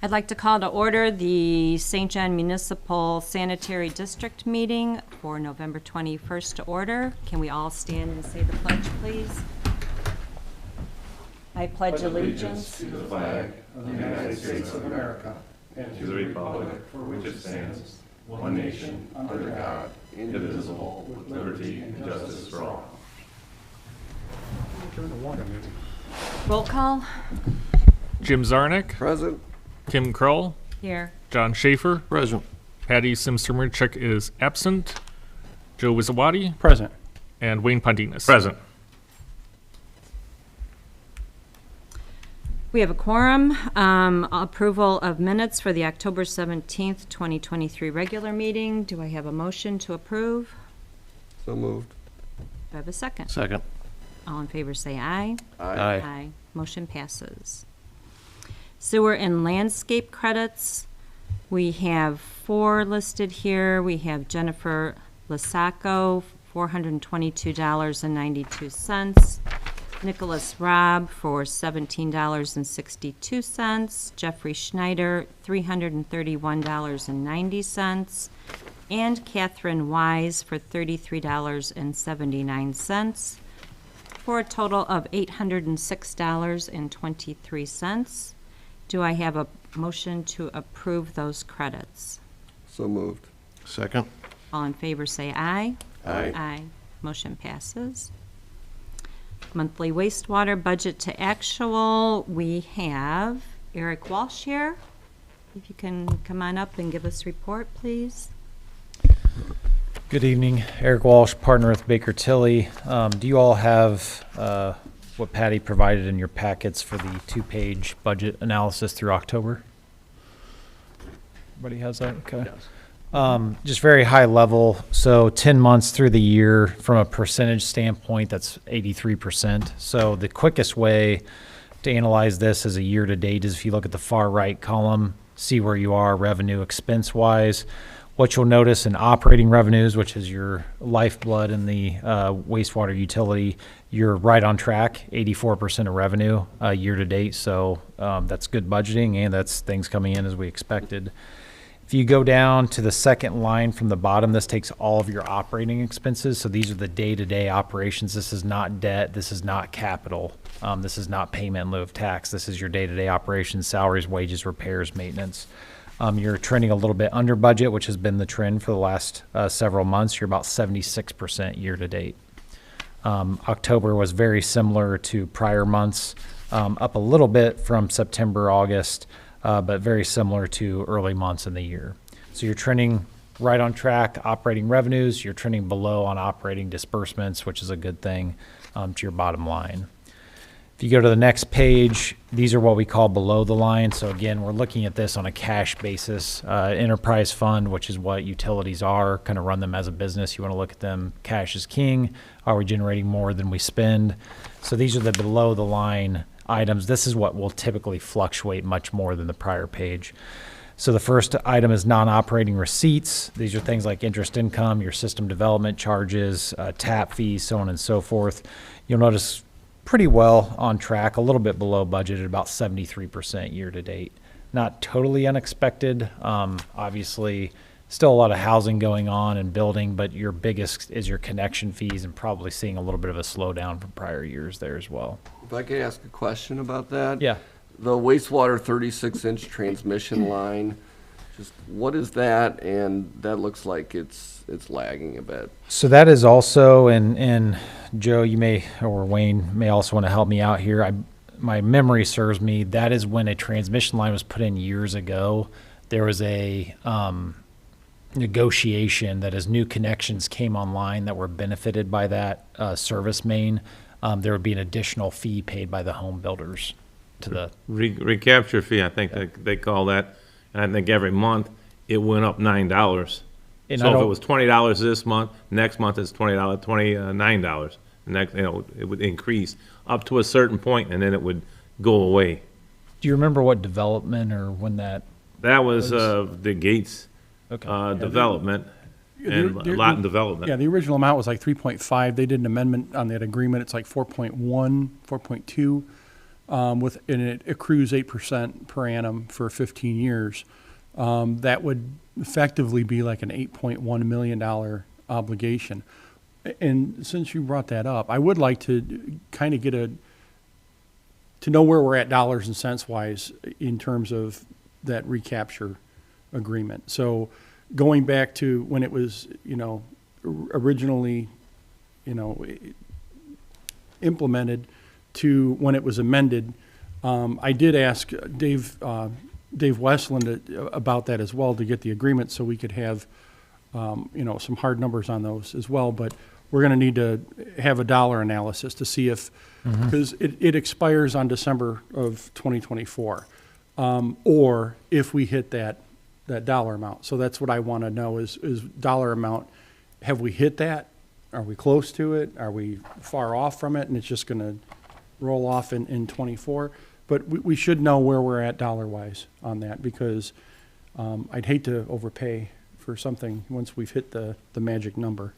I'd like to call to order the St. John Municipal Sanitary District meeting for November 21st to order. Can we all stand and say the pledge, please? I pledge allegiance to the flag of the United States of America and to the republic for which it stands, one nation, under God, indivisible, with liberty and justice for all. Roll call. Jim Zarnik, Present. Kim Kroll, Here. John Schaefer, Present. Patty Simstermerchuk is absent, Joe Wizawati, Present. and Wayne Pondinas. Present. We have a quorum. Approval of minutes for the October 17th, 2023 regular meeting. Do I have a motion to approve? So moved. Do I have a second? Second. All in favor say aye. Aye. Motion passes. Sewer and landscape credits. We have 4 listed here. We have Jennifer Lasacco, $422.92. Nicholas Robb for $17.62. Jeffrey Schneider, $331.90. And Catherine Wise for $33.79. For a total of $806.23. Do I have a motion to approve those credits? So moved. Second. All in favor say aye. Aye. Aye. Motion passes. Monthly wastewater budget to actual, we have Eric Walsh here. If you can come on up and give us a report, please. Good evening, Eric Walsh, partner with Baker Tilly. Do you all have what Patty provided in your packets for the 2-page budget analysis through October? Everybody has that? Okay. Just very high level. So 10 months through the year, from a percentage standpoint, that's 83%. So the quickest way to analyze this as a year to date is if you look at the far right column, see where you are revenue expense wise. What you'll notice in operating revenues, which is your lifeblood in the wastewater utility, you're right on track, 84% of revenue year to date. So that's good budgeting, and that's things coming in as we expected. If you go down to the second line from the bottom, this takes all of your operating expenses. So these are the day-to-day operations. This is not debt. This is not capital. This is not payment in lieu of tax. This is your day-to-day operations, salaries, wages, repairs, maintenance. You're trending a little bit under budget, which has been the trend for the last several months. You're about 76% year to date. October was very similar to prior months, up a little bit from September, August, but very similar to early months in the year. So you're trending right on track, operating revenues. You're trending below on operating disbursements, which is a good thing to your bottom line. If you go to the next page, these are what we call below the line. So again, we're looking at this on a cash basis. Enterprise fund, which is what utilities are, kind of run them as a business. You want to look at them, cash is king. Are we generating more than we spend? So these are the below the line items. This is what will typically fluctuate much more than the prior page. So the first item is non-operating receipts. These are things like interest income, your system development charges, tap fees, so on and so forth. You'll notice pretty well on track, a little bit below budget at about 73% year to date. Not totally unexpected. Obviously, still a lot of housing going on and building, but your biggest is your connection fees, and probably seeing a little bit of a slowdown from prior years there as well. If I could ask a question about that? Yeah. The wastewater 36-inch transmission line, just what is that? And that looks like it's lagging a bit. So that is also, and Joe, you may, or Wayne may also want to help me out here. My memory serves me, that is when a transmission line was put in years ago. There was a negotiation that as new connections came online that were benefited by that service main, there would be an additional fee paid by the home builders to the recapture fee. I think they call that, and I think every month it went up $9. And so if it was $20 this month, next month it's $29. Next, it would increase up to a certain point, and then it would go away. Do you remember what development or when that? That was the Gates Okay. development and lot and development. Yeah, the original amount was like 3.5. They did an amendment on that agreement. It's like 4.1, 4.2. and it accrues 8% per annum for 15 years, that would effectively be like an $8.1 million obligation. And since you brought that up, I would like to kind of to know where we're at dollars and cents wise in terms of that recapture agreement. So going back to when it was, originally, implemented to when it was amended, I did ask Dave Westland about that as well to get the agreement so we could have, some hard numbers on those as well. But we're going to need to have a dollar analysis to see if, because it expires on December of 2024, or if we hit that dollar amount. So that's what I want to know is dollar amount. Have we hit that? Are we close to it? Are we far off from it? And it's just going to roll off in 24. But we should know where we're at dollar-wise on that, because I'd hate to overpay for something once we've hit the magic number.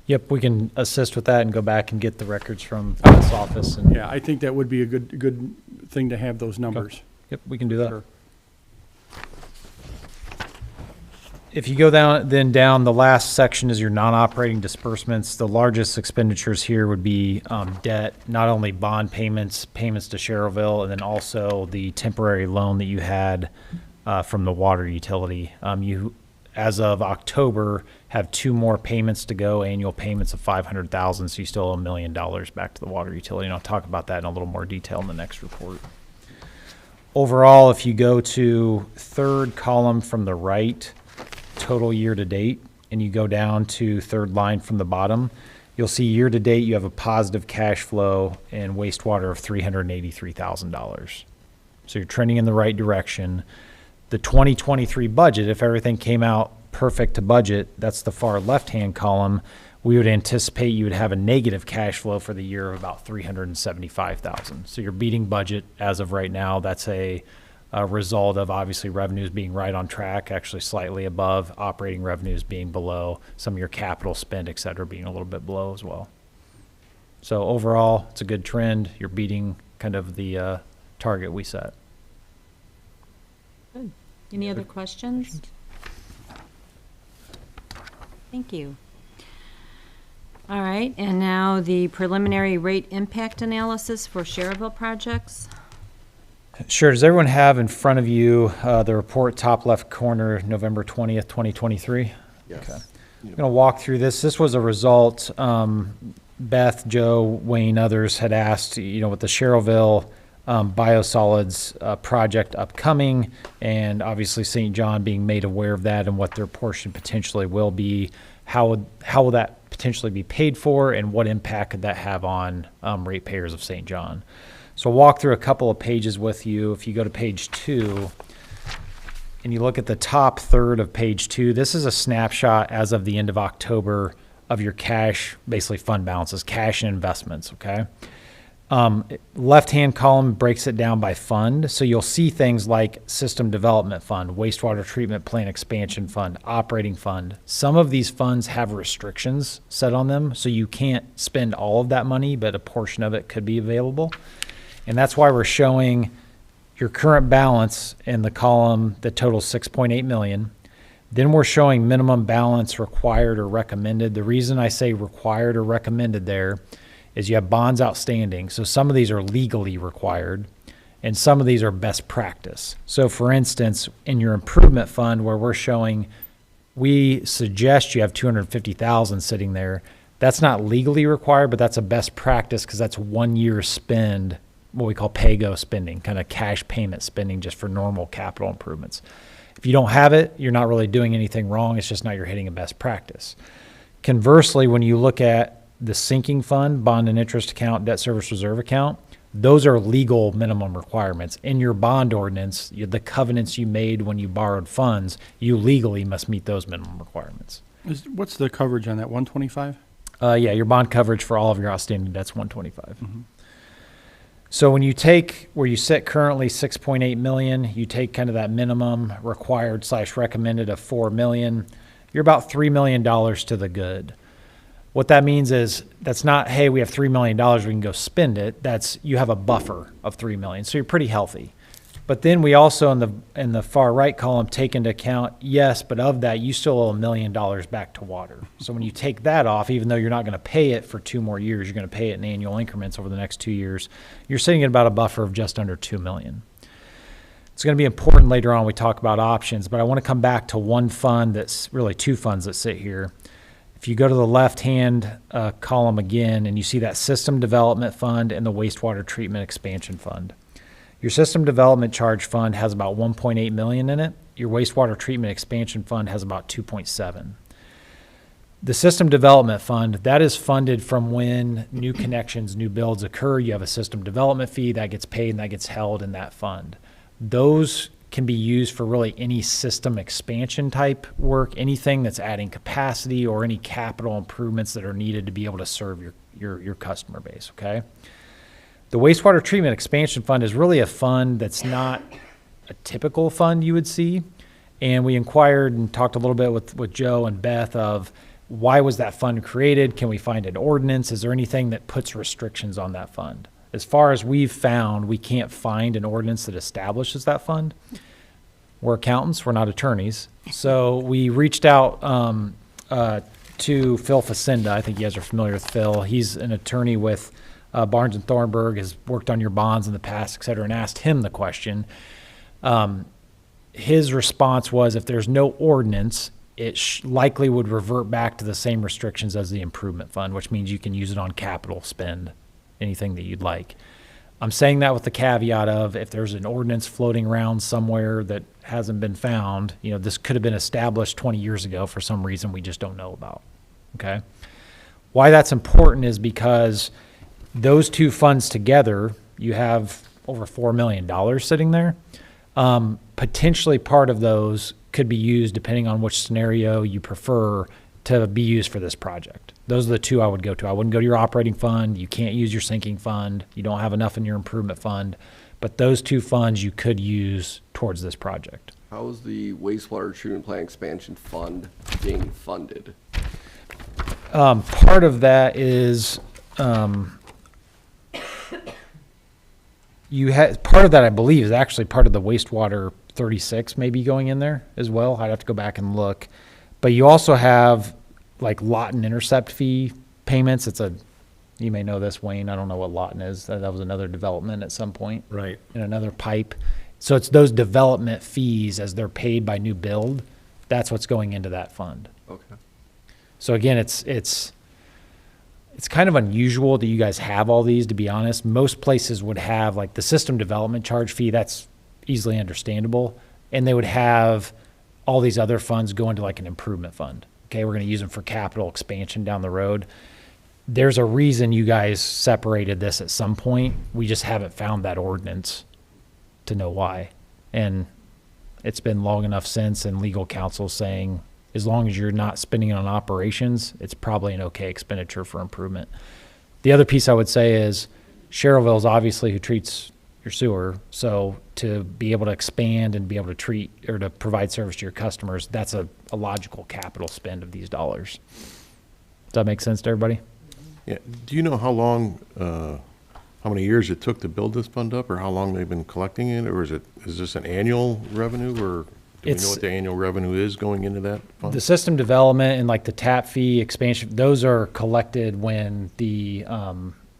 Yep, we can assist with that and go back and get the records from this office. And Yeah, I think that would be a good thing to have those numbers. Yep, we can do that. Sure. If you go down, the last section is your non-operating disbursements. The largest expenditures here would be debt, not only bond payments to Sherrillville, and then also the temporary loan that you had from the water utility. You, as of October, have 2 more payments to go, annual payments of $500,000, so you still owe $1 million back to the water utility, and I'll talk about that in a little more detail in the next report. Overall, if you go to third column from the right, total year to date, and you go down to third line from the bottom, you'll see year to date you have a positive cash flow in wastewater of $383,000. So you're trending in the right direction. The 2023 budget, if everything came out perfect to budget, that's the far left-hand column, we would anticipate you would have a negative cash flow for the year of about $375,000. So you're beating budget as of right now. That's a result of obviously revenues being right on track, actually slightly above, operating revenues being below, some of your capital spend, et cetera, being a little bit below as well. So overall, it's a good trend. You're beating kind of the target we set. Good. Any other questions? Thank you. All right, and now the preliminary rate impact analysis for Sherrillville projects. Sure. Does everyone have in front of you the report, top left corner, November 20th, 2023? Yes. Okay. I'm going to walk through this. This was a result Beth, Joe, Wayne, others had asked, with the Sherrillville biosolids project upcoming, and obviously St. John being made aware of that and what their portion potentially will be, how will that potentially be paid for, and what impact could that have on ratepayers of St. John? So I'll walk through a couple of pages with you. If you go to page 2 and you look at the top third of page 2, this is a snapshot as of the end of October of your cash, basically fund balances, cash and investments, okay? Left-hand column breaks it down by fund. So you'll see things like system development fund, wastewater treatment plant expansion fund, operating fund. Some of these funds have restrictions set on them, so you can't spend all of that money, but a portion of it could be available. And that's why we're showing your current balance in the column that totals $6.8 million. Then we're showing minimum balance required or recommended. The reason I say required or recommended there is you have bonds outstanding. So some of these are legally required and some of these are best practice. So for instance, in your improvement fund where we're showing, we suggest you have $250,000 sitting there. That's not legally required, but that's a best practice because that's 1 year spend, what we call pay-go spending, kind of cash payment spending just for normal capital improvements. If you don't have it, you're not really doing anything wrong. It's just not you're hitting a best practice. Conversely, when you look at the sinking fund, bond and interest account, debt service reserve account, those are legal minimum requirements. In your bond ordinance, the covenants you made when you borrowed funds, you legally must meet those minimum requirements. What's the coverage on that, 125? Yeah, your bond coverage for all of your outstanding debt's 125. Mm-hmm. So when you take where you sit currently, $6.8 million, you take kind of that minimum required / recommended of $4 million, you're about $3 million to the good. What that means is that's not, hey, we have $3 million, we can go spend it. That's, you have a buffer of 3 million. So you're pretty healthy. But then we also in the far right column take into account, yes, but of that, you still owe $1 million back to water. So when you take that off, even though you're not going to pay it for 2 more years, you're going to pay it in annual increments over the next 2 years, you're sitting at about a buffer of just under 2 million. It's going to be important later on we talk about options, but I want to come back to one fund that's really 2 funds that sit here. If you go to the left-hand column again and you see that System Development Fund and the Wastewater Treatment Expansion Fund. Your System Development Charge Fund has about 1.8 million in it. Your Wastewater Treatment Expansion Fund has about 2.7. The System Development Fund, that is funded from when new connections, new builds occur. You have a system development fee that gets paid and that gets held in that fund. Those can be used for really any system expansion type work, anything that's adding capacity or any capital improvements that are needed to be able to serve your customer base, okay? The Wastewater Treatment Expansion Fund is really a fund that's not a typical fund you would see. And we inquired and talked a little bit with Joe and Beth of why was that fund created? Can we find an ordinance? Is there anything that puts restrictions on that fund? As far as we've found, we can't find an ordinance that establishes that fund. We're accountants, we're not attorneys. So we reached out to Phil Facinda. I think you guys are familiar with Phil. He's an attorney with Barnes and Thornburg, has worked on your bonds in the past, et cetera, and asked him the question. His response was if there's no ordinance, it likely would revert back to the same restrictions as the improvement fund, which means you can use it on capital spend, anything that you'd like. I'm saying that with the caveat of if there's an ordinance floating around somewhere that hasn't been found, this could have been established 20 years ago for some reason we just don't know about, okay? Why that's important is because those 2 funds together, you have over $4 million sitting there. Potentially part of those could be used, depending on which scenario you prefer, to be used for this project. Those are the 2 I would go to. I wouldn't go to your operating fund. You can't use your sinking fund. You don't have enough in your improvement fund. But those 2 funds you could use towards this project. How is the wastewater treatment plant expansion fund being funded? Part of that is part of that, I believe, is actually part of the wastewater 36 maybe going in there as well. I'd have to go back and look. But you also have like lot and intercept fee payments. You may know this, Wayne. I don't know what Lawton is. That was another development at some point. Right. In another pipe. So it's those development fees as they're paid by new build. That's what's going into that fund. Okay. So again, it's kind of unusual that you guys have all these, to be honest. Most places would have like the system development charge fee. That's easily understandable. And they would have all these other funds go into like an improvement fund. Okay, we're going to use them for capital expansion down the road. There's a reason you guys separated this at some point. We just haven't found that ordinance to know why. And it's been long enough since, and legal counsel saying as long as you're not spending it on operations, it's probably an okay expenditure for improvement. The other piece I would say is Sherrillville is obviously who treats your sewer. So to be able to expand and be able to treat or to provide service to your customers, that's a logical capital spend of these dollars. Does that make sense to everybody? Yeah, do you know how long, how many years it took to build this fund up, or how long they've been collecting it, or is this an annual revenue, or do we know what the annual revenue is going into that fund? The system development and like the tap fee expansion, those are collected when the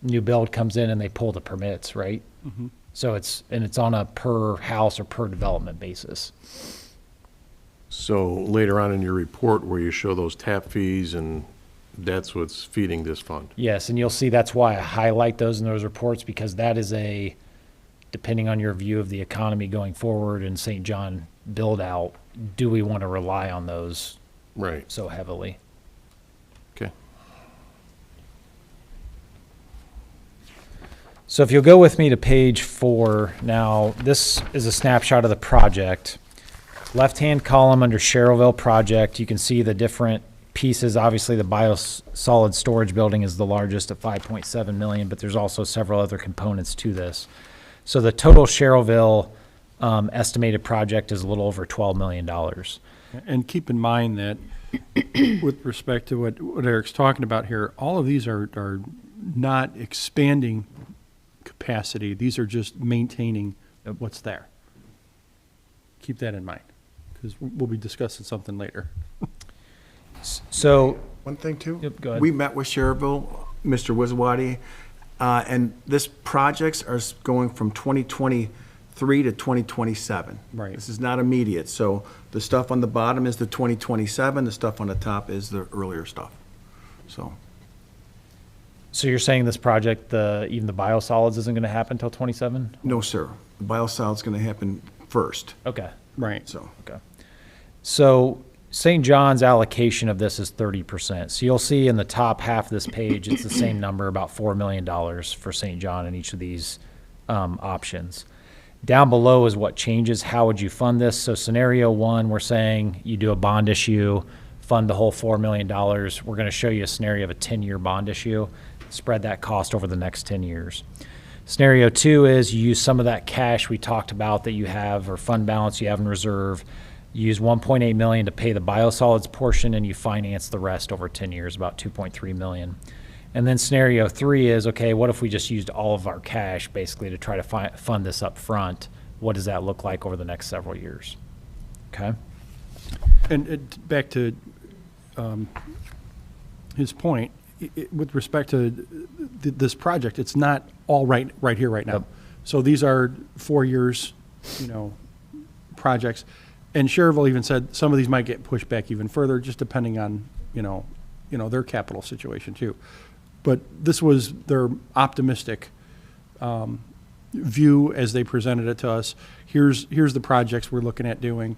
new build comes in and they pull the permits, right? Mm-hmm. So it's on a per house or per development basis. So later on in your report where you show those tap fees, and that's what's feeding this fund? Yes, and you'll see that's why I highlight those in those reports, because that is depending on your view of the economy going forward and St. John build out, do we want to rely on those Right. so heavily? Okay. So if you'll go with me to page 4, now this is a snapshot of the project. Left-hand column under Sherrillville project, you can see the different pieces. Obviously, the biosolid storage building is the largest at 5.7 million, but there's also several other components to this. So the total Sherrillville estimated project is a little over $12 million. And keep in mind that with respect to what Eric's talking about here, all of these are not expanding capacity. These are just maintaining what's there. Keep that in mind, because we'll be discussing something later. So, One thing too? Yep, go ahead. We met with Sherrville, Mr. Wiswati, and this projects are going from 2023 to 2027. Right. This is not immediate, so the stuff on the bottom is the 2027, the stuff on the top is the earlier stuff. So, so you're saying this project, even the biosolids isn't going to happen until 27? no, sir. The biosolid's gonna happen first, Okay. Right. so. Okay. So St. John's allocation of this is 30%. So you'll see in the top half of this page, it's the same number, about $4 million for St. John in each of these options. Down below is what changes. How would you fund this? So scenario one, we're saying you do a bond issue, fund the whole $4 million. We're going to show you a scenario of a 10-year bond issue, spread that cost over the next 10 years. Scenario two is you use some of that cash we talked about that you have, or fund balance you have in reserve. You use $1.8 million to pay the biosolids portion, and you finance the rest over 10 years, about $2.3 million. And then scenario three is, okay, what if we just used all of our cash basically to try to fund this up front? What does that look like over the next several years? Okay. And back to his point, with respect to this project, it's not all right here, right now. Yep. So these are 4 years, projects. And Sherrville even said some of these might get pushed back even further, just depending on, their capital situation too. But this was their optimistic view as they presented it to us. Here's the projects we're looking at doing.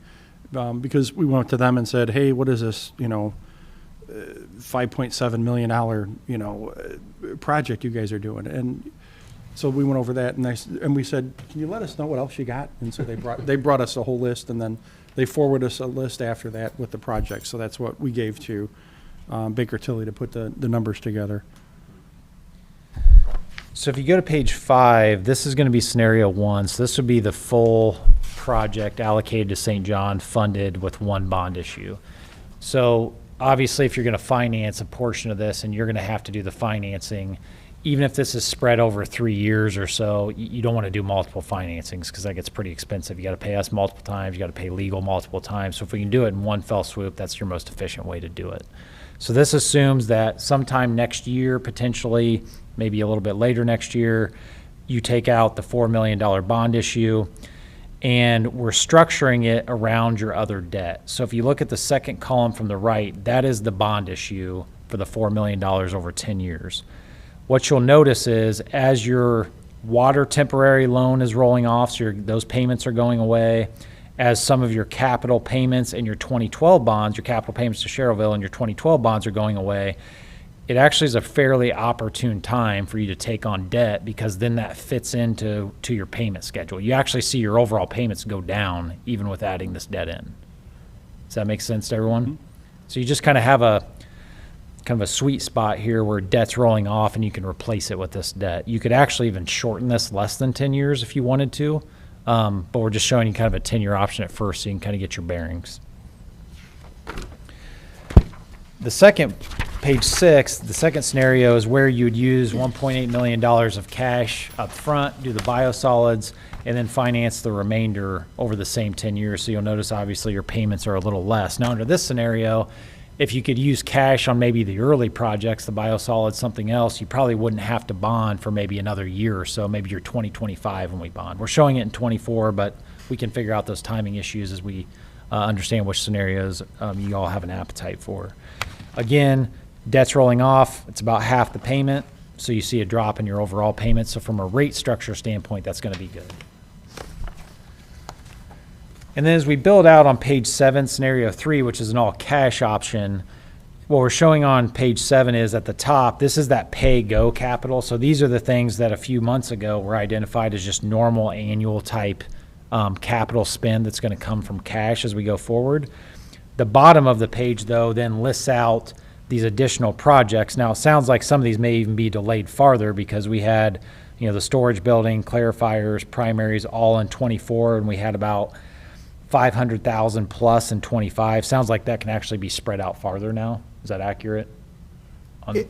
Because we went to them and said, hey, what is this, $5.7 million, project you guys are doing? And so we went over that and we said, can you let us know what else you got? And so they brought us a whole list, and then they forwarded us a list after that with the project. So that's what we gave to Baker Tilly to put the numbers together. So if you go to page 5, this is going to be scenario one. So this would be the full project allocated to St. John, funded with one bond issue. So obviously, if you're going to finance a portion of this and you're going to have to do the financing, even if this is spread over 3 years or so, you don't want to do multiple financings because that gets pretty expensive. You got to pay us multiple times. You got to pay legal multiple times. So if we can do it in one fell swoop, that's your most efficient way to do it. So this assumes that sometime next year, potentially, maybe a little bit later next year, you take out the $4 million bond issue, and we're structuring it around your other debt. So if you look at the second column from the right, that is the bond issue for the $4 million over 10 years. What you'll notice is as your water temporary loan is rolling off, so those payments are going away, as some of your capital payments and your 2012 bonds, your capital payments to Sherrville and your 2012 bonds are going away, it actually is a fairly opportune time for you to take on debt, because then that fits into your payment schedule. You actually see your overall payments go down even with adding this debt in. Does that make sense to everyone? Mm-hmm. So you just kind of have a sweet spot here where debt's rolling off and you can replace it with this debt. You could actually even shorten this less than 10 years if you wanted to, but we're just showing you kind of a 10-year option at first so you can kind of get your bearings. The second, page 6, the second scenario is where you would use $1.8 million of cash up front, do the biosolids, and then finance the remainder over the same 10 years. So you'll notice obviously your payments are a little less. Now under this scenario, if you could use cash on maybe the early projects, the biosolids, something else, you probably wouldn't have to bond for maybe another year or so, maybe you're 2025 when we bond. We're showing it in 24, but we can figure out those timing issues as we understand which scenarios you all have an appetite for. Again, debt's rolling off. It's about half the payment, so you see a drop in your overall payment. So from a rate structure standpoint, that's going to be good. And then as we build out on page 7, scenario 3, which is an all-cash option, what we're showing on page 7 is at the top, this is that pay-go capital. So these are the things that a few months ago were identified as just normal annual type capital spend that's going to come from cash as we go forward. The bottom of the page, though, then lists out these additional projects. Now, it sounds like some of these may even be delayed farther because we had, the storage building, clarifiers, primaries all in 24, and we had about 500,000 plus in 25. Sounds like that can actually be spread out farther now. Is that accurate?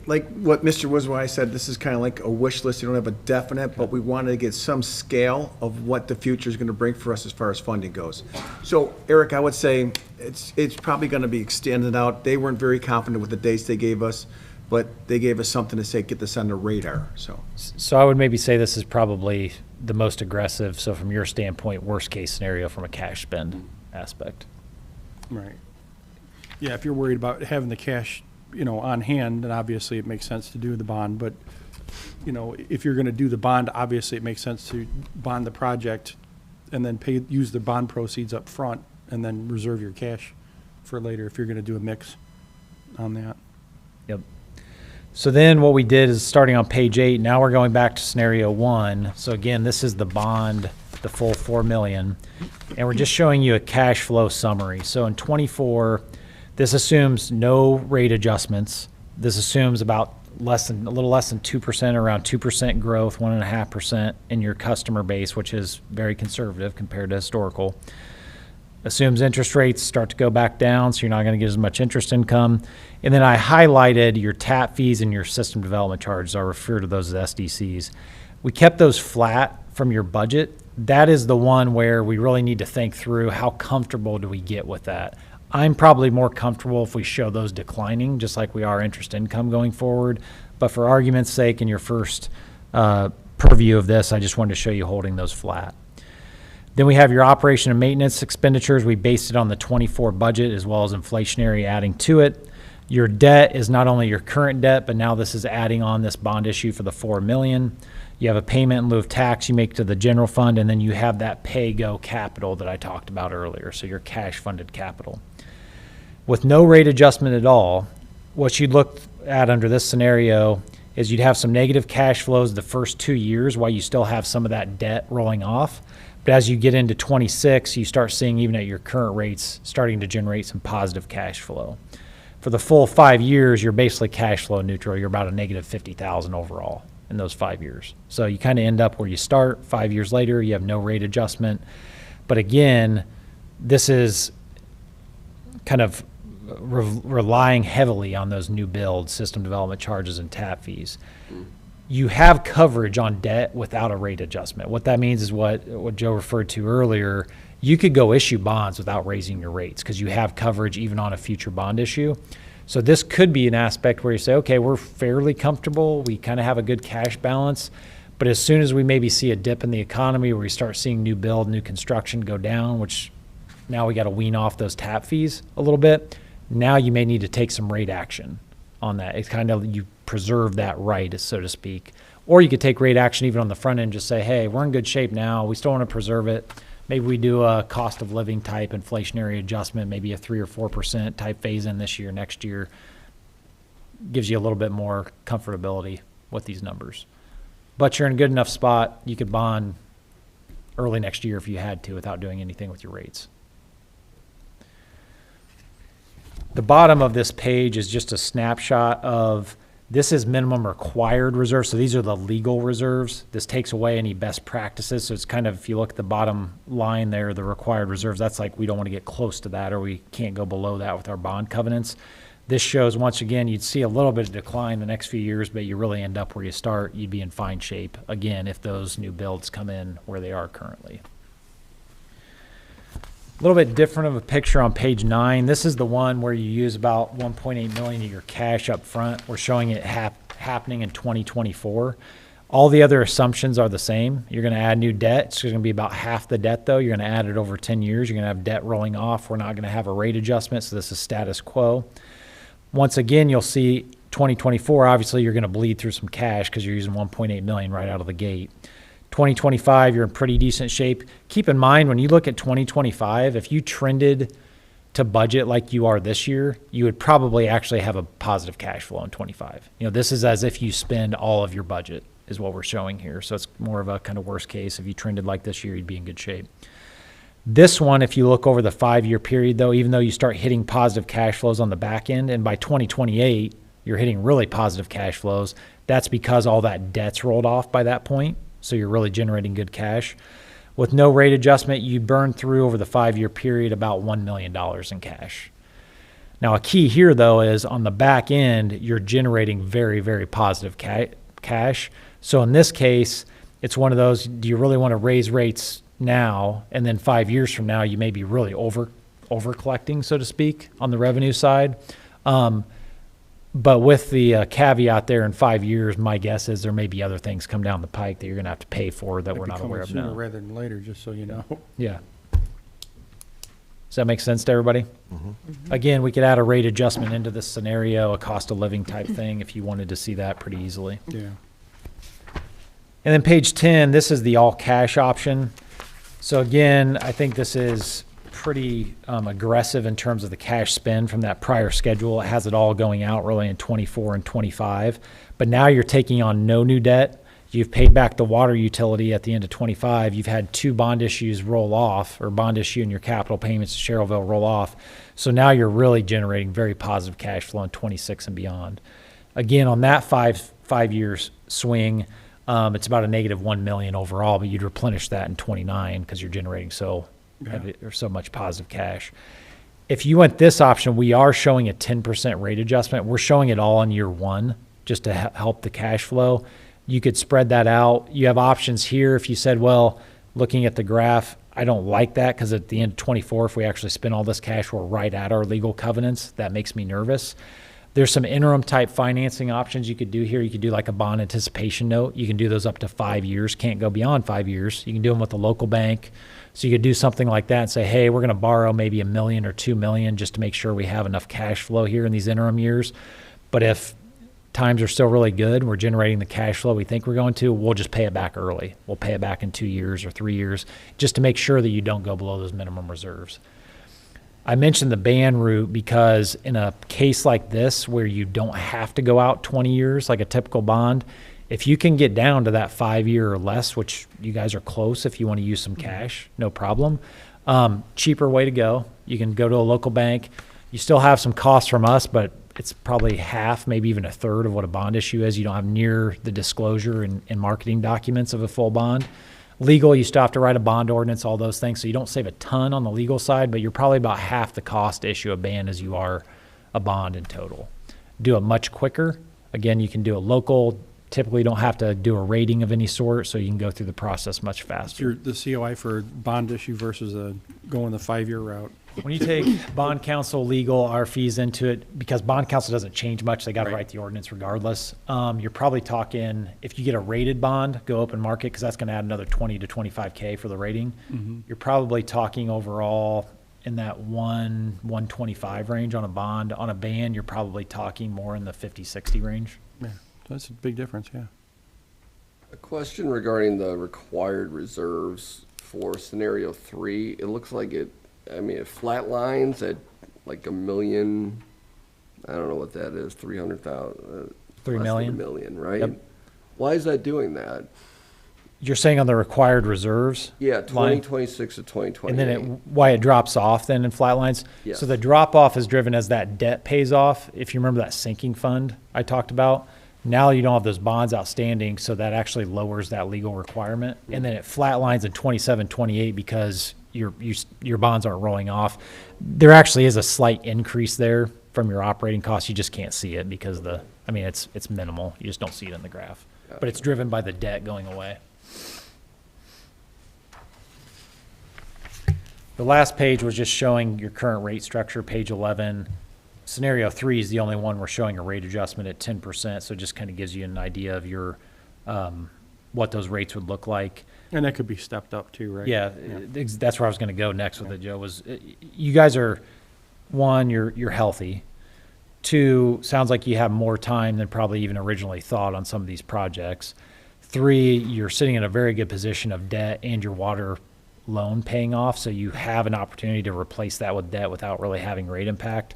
Like what Mr. Wiswai said, this is kind of like a wish list. You don't have a definite, but we wanted to get some scale of what the future is going to bring for us as far as funding goes. So, Eric, I would say it's probably going to be extended out. They weren't very confident with the dates they gave us, but they gave us something to say, get this on the radar, so. So I would maybe say this is probably the most aggressive, so from your standpoint, worst case scenario from a cash spend aspect. Right. Yeah, if you're worried about having the cash, on hand, then obviously it makes sense to do the bond. But, if you're going to do the bond, obviously it makes sense to bond the project and then use the bond proceeds up front and then reserve your cash for later if you're going to do a mix on that. Yep. So then what we did is starting on page 8, now we're going back to scenario 1. So again, this is the bond, the full 4 million, and we're just showing you a cash flow summary. So in 24, this assumes no rate adjustments. This assumes about a little less than 2%, around 2% growth, 1.5% in your customer base, which is very conservative compared to historical. Assumes interest rates start to go back down, so you're not going to get as much interest income. And then I highlighted your tap fees and your system development charges. I refer to those as SDCs. We kept those flat from your budget. That is the one where we really need to think through how comfortable do we get with that. I'm probably more comfortable if we show those declining, just like we are interest income going forward. But for argument's sake, in your first purview of this, I just wanted to show you holding those flat. Then we have your operation and maintenance expenditures. We based it on the 24 budget as well as inflationary adding to it. Your debt is not only your current debt, but now this is adding on this bond issue for the $4 million. You have a payment in lieu of tax you make to the general fund, and then you have that pay-go capital that I talked about earlier, so your cash-funded capital. With no rate adjustment at all, what you'd look at under this scenario is you'd have some negative cash flows the first 2 years while you still have some of that debt rolling off. But as you get into 26, you start seeing, even at your current rates, starting to generate some positive cash flow. For the full 5 years, you're basically cash flow neutral. You're about a negative 50,000 overall in those 5 years. So you kind of end up where you start. 5 years later, you have no rate adjustment. But again, this is kind of relying heavily on those new build system development charges and tap fees. You have coverage on debt without a rate adjustment. What that means is what Joe referred to earlier. You could go issue bonds without raising your rates because you have coverage even on a future bond issue. So this could be an aspect where you say, okay, we're fairly comfortable. We kind of have a good cash balance. But as soon as we maybe see a dip in the economy where we start seeing new build, new construction go down, which now we got to wean off those tap fees a little bit, now you may need to take some rate action on that. It's kind of, you preserve that right, so to speak. Or you could take rate action even on the front end, just say, hey, we're in good shape now. We still want to preserve it. Maybe we do a cost of living type inflationary adjustment, maybe a 3 or 4% type phase in this year, next year. Gives you a little bit more comfortability with these numbers. But you're in a good enough spot, you could bond early next year if you had to without doing anything with your rates. The bottom of this page is just a snapshot of, this is minimum required reserves. So these are the legal reserves. This takes away any best practices. So it's kind of, if you look at the bottom line there, the required reserves, that's like we don't want to get close to that, or we can't go below that with our bond covenants. This shows, once again, you'd see a little bit of decline the next few years, but you really end up where you start. You'd be in fine shape, again, if those new builds come in where they are currently. A little bit different of a picture on page 9. This is the one where you use about 1.8 million of your cash up front. We're showing it happening in 2024. All the other assumptions are the same. You're going to add new debt. It's going to be about half the debt, though. You're going to add it over 10 years. You're going to have debt rolling off. We're not going to have a rate adjustment, so this is status quo. Once again, you'll see 2024, obviously, you're going to bleed through some cash because you're using 1.8 million right out of the gate. 2025, you're in pretty decent shape. Keep in mind, when you look at 2025, if you trended to budget like you are this year, you would probably actually have a positive cash flow in 25. You know, this is as if you spend all of your budget is what we're showing here. So it's more of a kind of worst case. If you trended like this year, you'd be in good shape. This one, if you look over the 5-year period, though, even though you start hitting positive cash flows on the back end, and by 2028, you're hitting really positive cash flows, that's because all that debt's rolled off by that point. So you're really generating good cash. With no rate adjustment, you burn through over the 5-year period about $1 million in cash. Now, a key here, though, is on the back end, you're generating very, very positive cash. So in this case, it's one of those, do you really want to raise rates now? And then 5 years from now, you may be really over collecting, so to speak, on the revenue side. But with the caveat there, in 5 years, my guess is there may be other things come down the pike that you're going to have to pay for that we're not aware of Sooner now. rather than later, just so you know. Yeah. Does that make sense to everybody? Again, we could add a rate adjustment into this scenario, a cost of living type thing, if you wanted to see that pretty easily. Yeah. And then page 10, this is the all cash option. So again, I think this is pretty aggressive in terms of the cash spend from that prior schedule. It has it all going out really in 24 and 25. But now you're taking on no new debt. You've paid back the water utility at the end of 25. You've had 2 bond issues roll off, or bond issue and your capital payments to Sherrillville roll off. So now you're really generating very positive cash flow in 26 and beyond. Again, on that five years swing, it's about a negative 1 million overall, but you'd replenish that in 29 because you're generating so much positive cash. If you went this option, we are showing a 10% rate adjustment. We're showing it all in year 1 just to help the cash flow. You could spread that out. You have options here. If you said, well, looking at the graph, I don't like that because at the end of 24, if we actually spend all this cash, we're right at our legal covenants. That makes me nervous. There's some interim type financing options you could do here. You could do like a bond anticipation note. You can do those up to 5 years. Can't go beyond 5 years. You can do them with a local bank. So you could do something like that and say, hey, we're going to borrow maybe $1 million or $2 million just to make sure we have enough cash flow here in these interim years. But if times are still really good, we're generating the cash flow we think we're going to, we'll just pay it back early. We'll pay it back in 2 years or 3 years just to make sure that you don't go below those minimum reserves. I mentioned the ban route because in a case like this where you don't have to go out 20 years like a typical bond, if you can get down to that 5 year or less, which you guys are close if you want to use some cash, no problem. Cheaper way to go. You can go to a local bank. You still have some costs from us, but it's probably half, maybe even a third of what a bond issue is. You don't have near the disclosure and marketing documents of a full bond. Legal, you still have to write a bond ordinance, all those things. So you don't save a ton on the legal side, but you're probably about half the cost to issue a bond as you are a bond in total. Do it much quicker. Again, you can do a local. Typically, you don't have to do a rating of any sort, so you can go through the process much faster. The COI for bond issue versus going the 5 year route. When you take bond counsel, legal, our fees into it, because bond counsel doesn't change much, they got to Right. write the ordinance regardless. You're probably talking, if you get a rated bond, go open market, because that's going to add another 20 to 25K for the rating. You're probably talking overall in that 125 range on a bond. On a ban, you're probably talking more in the 50, 60 range. Yeah, that's a big difference, yeah. A question regarding the required reserves for scenario 3. It looks like it flatlines at like $1 million. I don't know what that is, 300,000. 3 million. $1 million, right? Yep. Why is that doing that? You're saying on the required reserves? Yeah, line? 2026 to 2028. And then why it drops off then in flat lines? Yes. So the drop off is driven as that debt pays off. If you remember that sinking fund I talked about, now you don't have those bonds outstanding, so that actually lowers that legal requirement. And then it flat lines in 27, 28 because your bonds aren't rolling off. There actually is a slight increase there from your operating costs. You just can't see it because it's minimal. You just don't see it in the graph. But it's driven by the debt going away. The last page was just showing your current rate structure, page 11. Scenario 3 is the only one we're showing a rate adjustment at 10%, so it just kind of gives you an idea of your what those rates would look like. And that could be stepped up too, right? Yeah, that's where I was going to go next with it, Joe, was you guys are, one, you're healthy. Two, sounds like you have more time than probably even originally thought on some of these projects. Three, you're sitting in a very good position of debt and your water loan paying off, so you have an opportunity to replace that with debt without really having rate impact.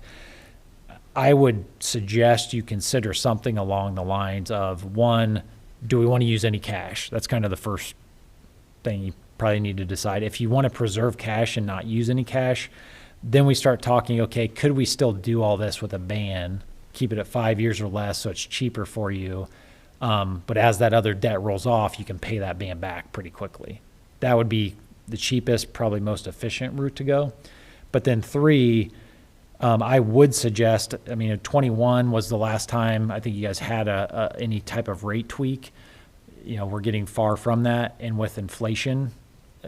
I would suggest you consider something along the lines of, one, do we want to use any cash? That's kind of the first thing you probably need to decide. If you want to preserve cash and not use any cash, then we start talking, okay, could we still do all this with a ban, keep it at 5 years or less so it's cheaper for you, but as that other debt rolls off, you can pay that ban back pretty quickly. That would be the cheapest, probably most efficient route to go. But then 3, I would suggest, I mean, 21 was the last time I think you guys had any type of rate tweak. You know, we're getting far from that. And with inflation,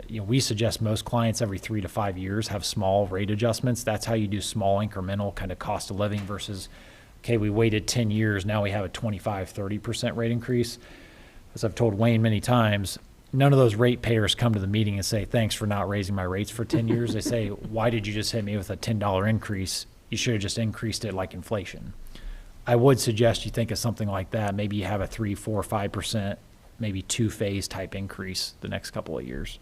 you know, we suggest most clients every 3 to 5 years have small rate adjustments. That's how you do small incremental kind of cost of living versus, okay, we waited 10 years, now we have a 25, 30% rate increase. As I've told Wayne many times, none of those ratepayers come to the meeting and say, thanks for not raising my rates for 10 years. They say, why did you just hit me with a $10 increase? You should have just increased it like inflation. I would suggest you think of something like that. Maybe you have a 3, 4, 5%, maybe 2-phase type increase the next couple of years.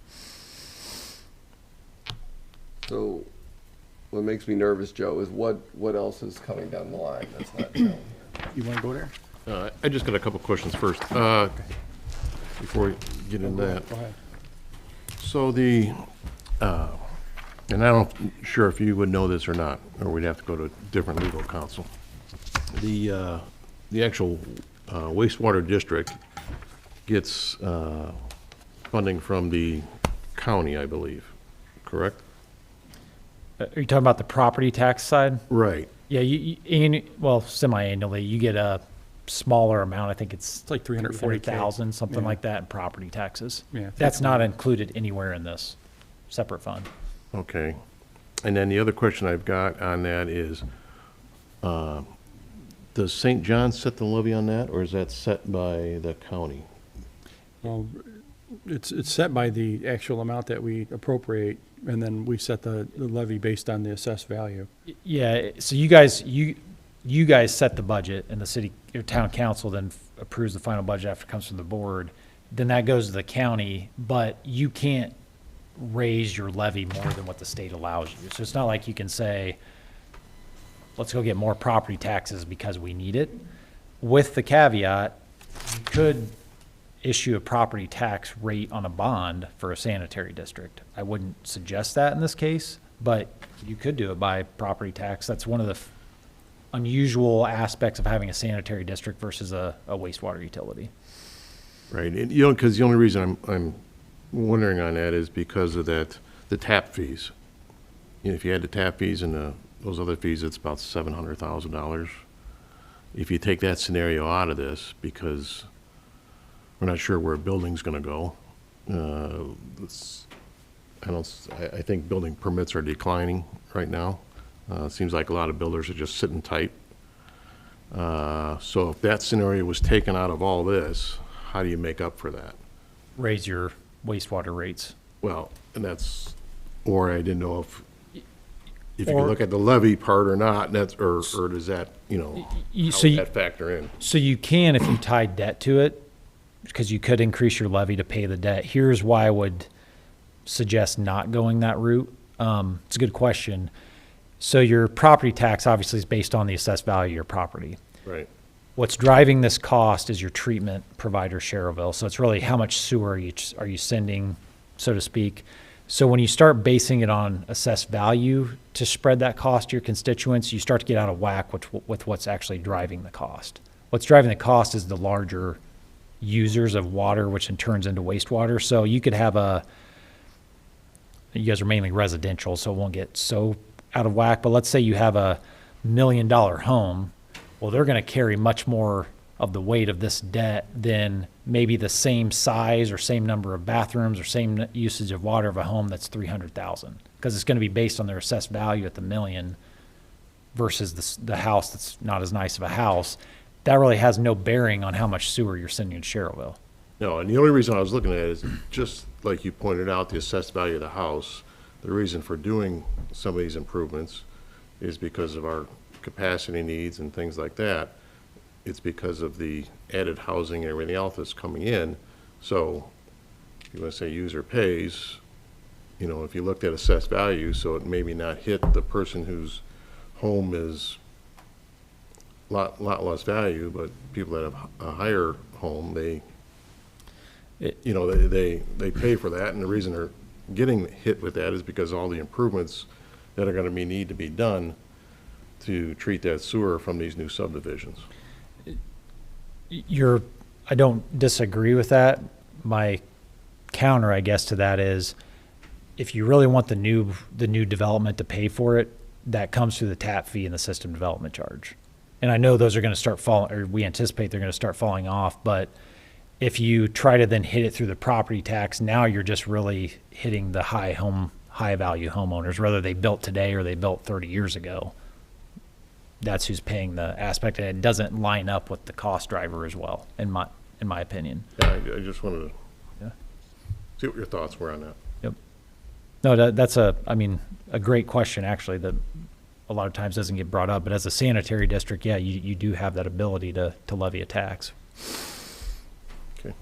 So what makes me nervous, Joe, is what else is coming down the line that's not shown here? You want to go there? I just got a couple questions first, before we get into that. Go ahead. So and I'm not sure if you would know this or not, or we'd have to go to a different legal counsel. The actual wastewater district gets funding from the county, I believe, correct? Are you talking about the property tax side? Right. Yeah, well, semi-annually, you get a smaller amount. I think it's like 340K. 300,000, something Yeah. like that, in property taxes. Yeah. That's not included anywhere in this separate fund. Okay. And then the other question I've got on that is, does St. John set the levy on that, or is that set by the county? Well, it's set by the actual amount that we appropriate, and then we set the levy based on the assessed value. Yeah, so you guys set the budget, and the city, your town council then approves the final budget after it comes from the board. Then that goes to the county, but you can't raise your levy more than what the state allows you. So it's not like you can say, let's go get more property taxes because we need it. With the caveat, you could issue a property tax rate on a bond for a sanitary district. I wouldn't suggest that in this case, but you could do it by property tax. That's one of the unusual aspects of having a sanitary district versus a wastewater utility. Right, and, you know, because the only reason I'm wondering on that is because of the tap fees. You know, if you had the tap fees and those other fees, it's about $700,000. If you take that scenario out of this, because we're not sure where a building's gonna go, I think building permits are declining right now. It seems like a lot of builders are just sitting tight. So if that scenario was taken out of all this, how do you make up for that? Raise your wastewater rates. Well, and that's, or I didn't know if you Or- can look at the levy part or not, and that's, or does that, you know, how So would that factor in? So you can if you tie debt to it, because you could increase your levy to pay the debt. Here's why I would suggest not going that route. It's a good question. So your property tax obviously is based on the assessed value of your property. Right, What's driving this cost is your treatment provider share of bill. So it's really how much sewer are you sending, so to speak. So when you start basing it on assessed value to spread that cost to your constituents, you start to get out of whack with what's actually driving the cost. What's driving the cost is the larger users of water, which in turns into wastewater. So you could have you guys are mainly residential, so it won't get so out of whack, but let's say you have a $1 million home. Well, they're going to carry much more of the weight of this debt than maybe the same size or same number of bathrooms or same usage of water of a home that's 300,000, because it's going to be based on their assessed value at the million versus the house that's not as nice of a house. That really has no bearing on how much sewer you're sending in Sherrillville. no, and the only reason I was looking at it is, just like you pointed out, the assessed value of the house, the reason for doing some of these improvements is because of our capacity needs and things like that. It's because of the added housing and everything else that's coming in. So you want to say user pays, you know, if you looked at assessed value, so it maybe not hit the person whose home is lot less value, but people that have a higher home, they pay for that, and the reason they're getting hit with that is because all the improvements that are gonna need to be done to treat that sewer from these new subdivisions. I don't disagree with that. My counter, I guess, to that is if you really want the new development to pay for it, that comes through the tap fee and the system development charge. And I know those are going to start falling, or we anticipate they're going to start falling off, but if you try to then hit it through the property tax, now you're just really hitting the high value homeowners, whether they built today or they built 30 years ago. That's who's paying the aspect, and it doesn't line up with the cost driver as well, in my opinion. Yeah, I just wanted to Yeah. see what your thoughts were on that. Yep. No, that's a great question, actually, that a lot of times doesn't get brought up. But as a sanitary district, yeah, you do have that ability to levy a tax. Okay.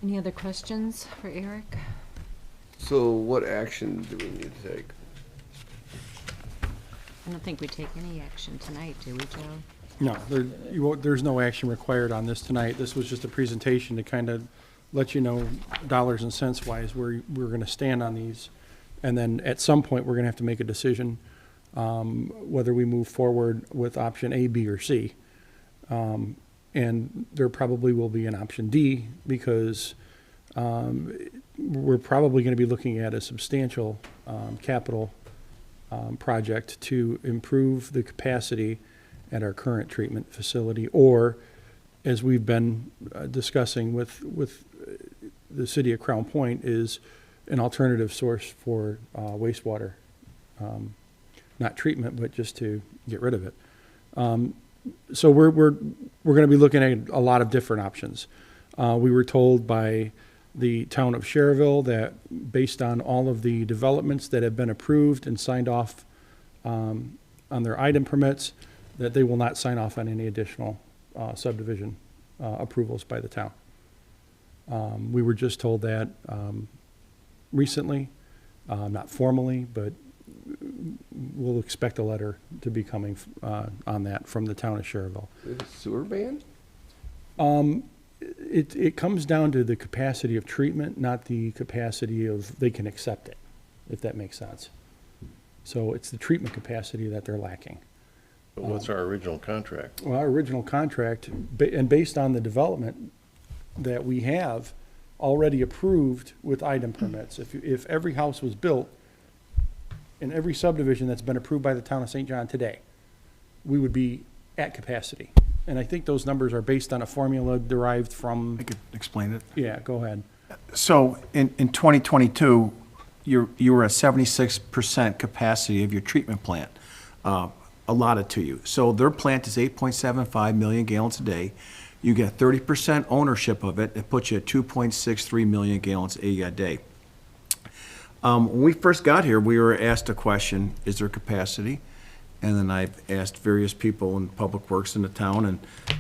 Any other questions for Eric? So what action do we need to take? I don't think we take any action tonight, do we, Joe? No, there's no action required on this tonight. This was just a presentation to kind of let you know dollars and cents wise where we're going to stand on these. And then at some point, we're going to have to make a decision whether we move forward with option A, B, or C. And there probably will be an option D because we're probably going to be looking at a substantial capital project to improve the capacity at our current treatment facility, or as we've been discussing with the city of Crown Point, is an alternative source for wastewater, not treatment, but just to get rid of it. So we're going to be looking at a lot of different options. We were told by the town of Cherville that based on all of the developments that have been approved and signed off on their item permits, that they will not sign off on any additional subdivision approvals by the town. We were just told that recently, not formally, but we'll expect a letter to be coming on that from the town of Cherville. Is it a sewer ban? It comes down to the capacity of treatment, not the capacity of they can accept it, if that makes sense. So it's the treatment capacity that they're lacking. But what's our original contract? Well, our original contract, and based on the development that we have already approved with item permits, if every house was built in every subdivision that's been approved by the town of St. John today, we would be at capacity. And I think those numbers are based on a formula derived from, I could explain it. yeah, go ahead. So in 2022, you were at 76% capacity of your treatment plant allotted to you. So their plant is 8.75 million gallons a day. You get 30% ownership of it. It puts you at 2.63 million gallons a day. When we first got here, we were asked a question, is there capacity? And then I asked various people in Public Works in the town, and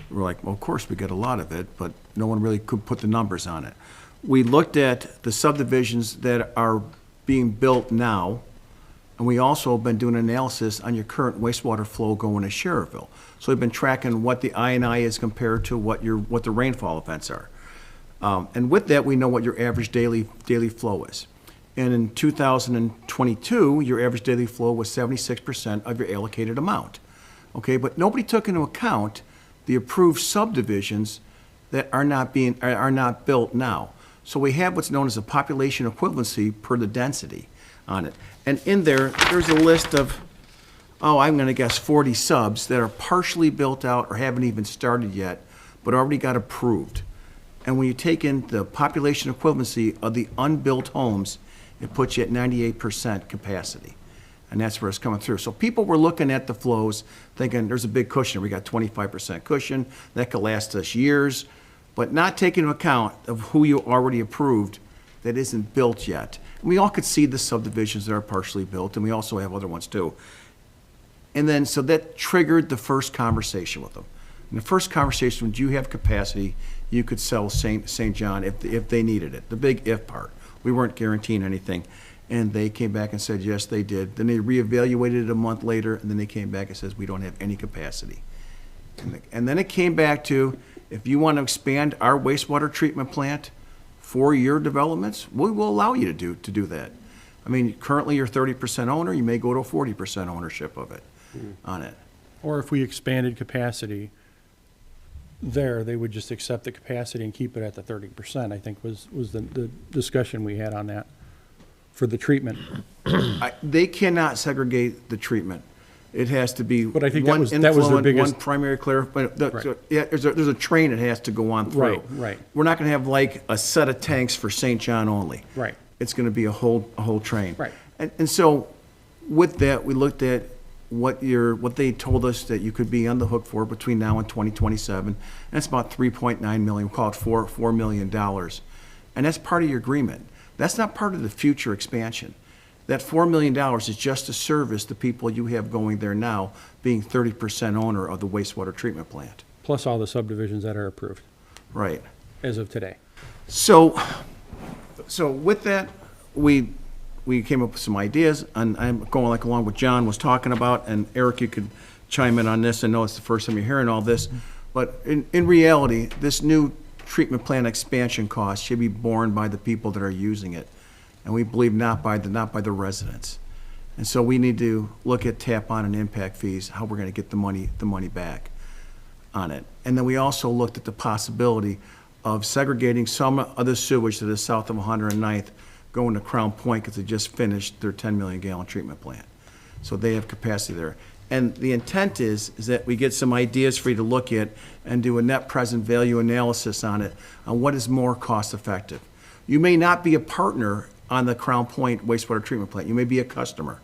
we're like, well, of course, we get a lot of it, but no one really could put the numbers on it. We looked at the subdivisions that are being built now, and we also have been doing analysis on your current wastewater flow going to Cherville. So we've been tracking what the I&I is compared to what the rainfall events are. And with that, we know what your average daily flow is. And in 2022, your average daily flow was 76% of your allocated amount. Okay, but nobody took into account the approved subdivisions that are not built now. So we have what's known as a population equivalency per the density on it. And in there's a list of, I'm going to guess 40 subs that are partially built out or haven't even started yet, but already got approved. And when you take in the population equivalency of the unbuilt homes, it puts you at 98% capacity. And that's where it's coming through. So people were looking at the flows thinking there's a big cushion. We got 25% cushion. That could last us years. But not taking into account of who you already approved that isn't built yet. And we all could see the subdivisions that are partially built, and we also have other ones too. And then, so that triggered the first conversation with them. And the first conversation, when you have capacity, you could sell St. John if they needed it, the big if part. We weren't guaranteeing anything. And they came back and said, yes, they did. Then they reevaluated it a month later, and then they came back and says, we don't have any capacity. And then it came back to, if you want to expand our wastewater treatment plant for your developments, we will allow you to do that. I mean, currently you're 30% owner, you may go to 40% ownership of it on it. Or if we expanded capacity there, they would just accept the capacity and keep it at the 30%, I think was the discussion we had on that for the treatment. They cannot segregate the treatment. It has to be But I think that one was their influent, biggest- one primary clarifying. Right. Yeah, there's a train that has to go on through. Right, right. We're not gonna have like a set of tanks for St. John only. Right. It's gonna be a whole train. Right. And so with that, we looked at what they told us that you could be on the hook for between now and 2027. And it's about 3.9 million, we'll call it $4 million. And that's part of your agreement. That's not part of the future expansion. That $4 million is just to service the people you have going there now, being 30% owner of the wastewater treatment plant. Plus all the subdivisions that are approved Right. as of today. So with that, we came up with some ideas, and I'm going like along what John was talking about, and Eric, you could chime in on this. I know it's the first time you're hearing all this, but in reality, this new treatment plant expansion cost should be borne by the people that are using it, and we believe not by the residents. And so we need to look at tap-on and impact fees, how we're gonna get the money back on it. And then we also looked at the possibility of segregating some of the sewage that is south of 109th, going to Crown Point, because they just finished their 10 million gallon treatment plant. So they have capacity there. And the intent is that we get some ideas for you to look at and do a net present value analysis on it, on what is more cost effective. You may not be a partner on the Crown Point wastewater treatment plant. You may be a customer.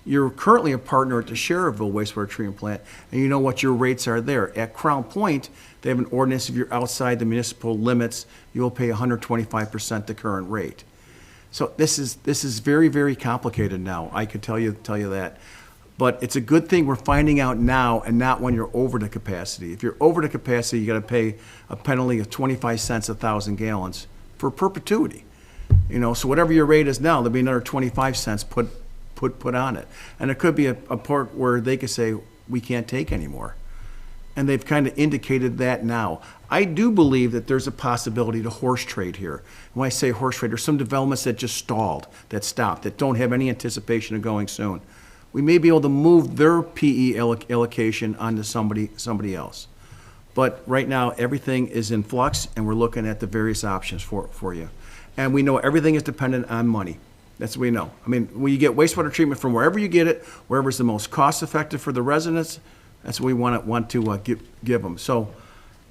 You're currently a partner at the Sherrville wastewater treatment plant, and you know what your rates are there. At Crown Point, they have an ordinance, if you're outside the municipal limits, you will pay 125% the current rate. So this is very, very complicated now, I could tell you that. But it's a good thing we're finding out now and not when you're over the capacity. If you're over the capacity, you gotta pay a penalty of 25 cents a 1,000 gallons for perpetuity. You know, so whatever your rate is now, there'll be another 25 cents put on it. And it could be a part where they could say, we can't take anymore. And they've kind of indicated that now. I do believe that there's a possibility to horse trade here. When I say horse trade, there's some developments that just stalled, that stopped, that don't have any anticipation of going soon. We may be able to move their PE allocation onto somebody else. But right now, everything is in flux, and we're looking at the various options for you. And we know everything is dependent on money. That's what we know. I mean, when you get wastewater treatment from wherever you get it, wherever's the most cost-effective for the residents, that's what we want to give them. So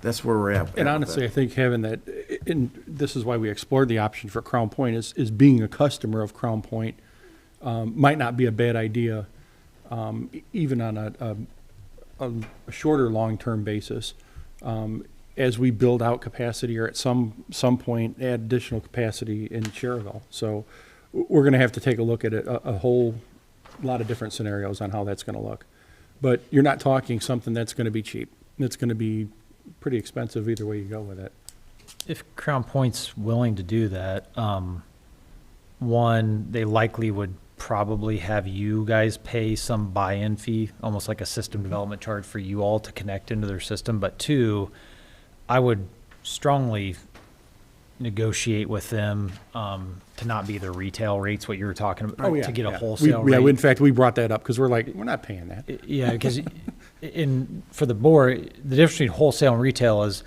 that's where we're at. And honestly, I think having that, and this is why we explored the option for Crown Point, is being a customer of Crown Point might not be a bad idea, even on a shorter long-term basis. As we build out capacity, or at some point add additional capacity in Sherrville. So we're going to have to take a look at it, a whole lot of different scenarios on how that's going to look. But you're not talking something that's going to be cheap. It's going to be pretty expensive either way you go with it. If Crown Point's willing to do that, one, they likely would probably have you guys pay some buy-in fee, almost like a system development charge for you all to connect into their system. But two, I would strongly negotiate with them to not be the retail rates, what you were talking about, to get a wholesale rate. In fact, we brought that up because we're like, we're not paying that. Yeah, because for the board, the difference between wholesale and retail is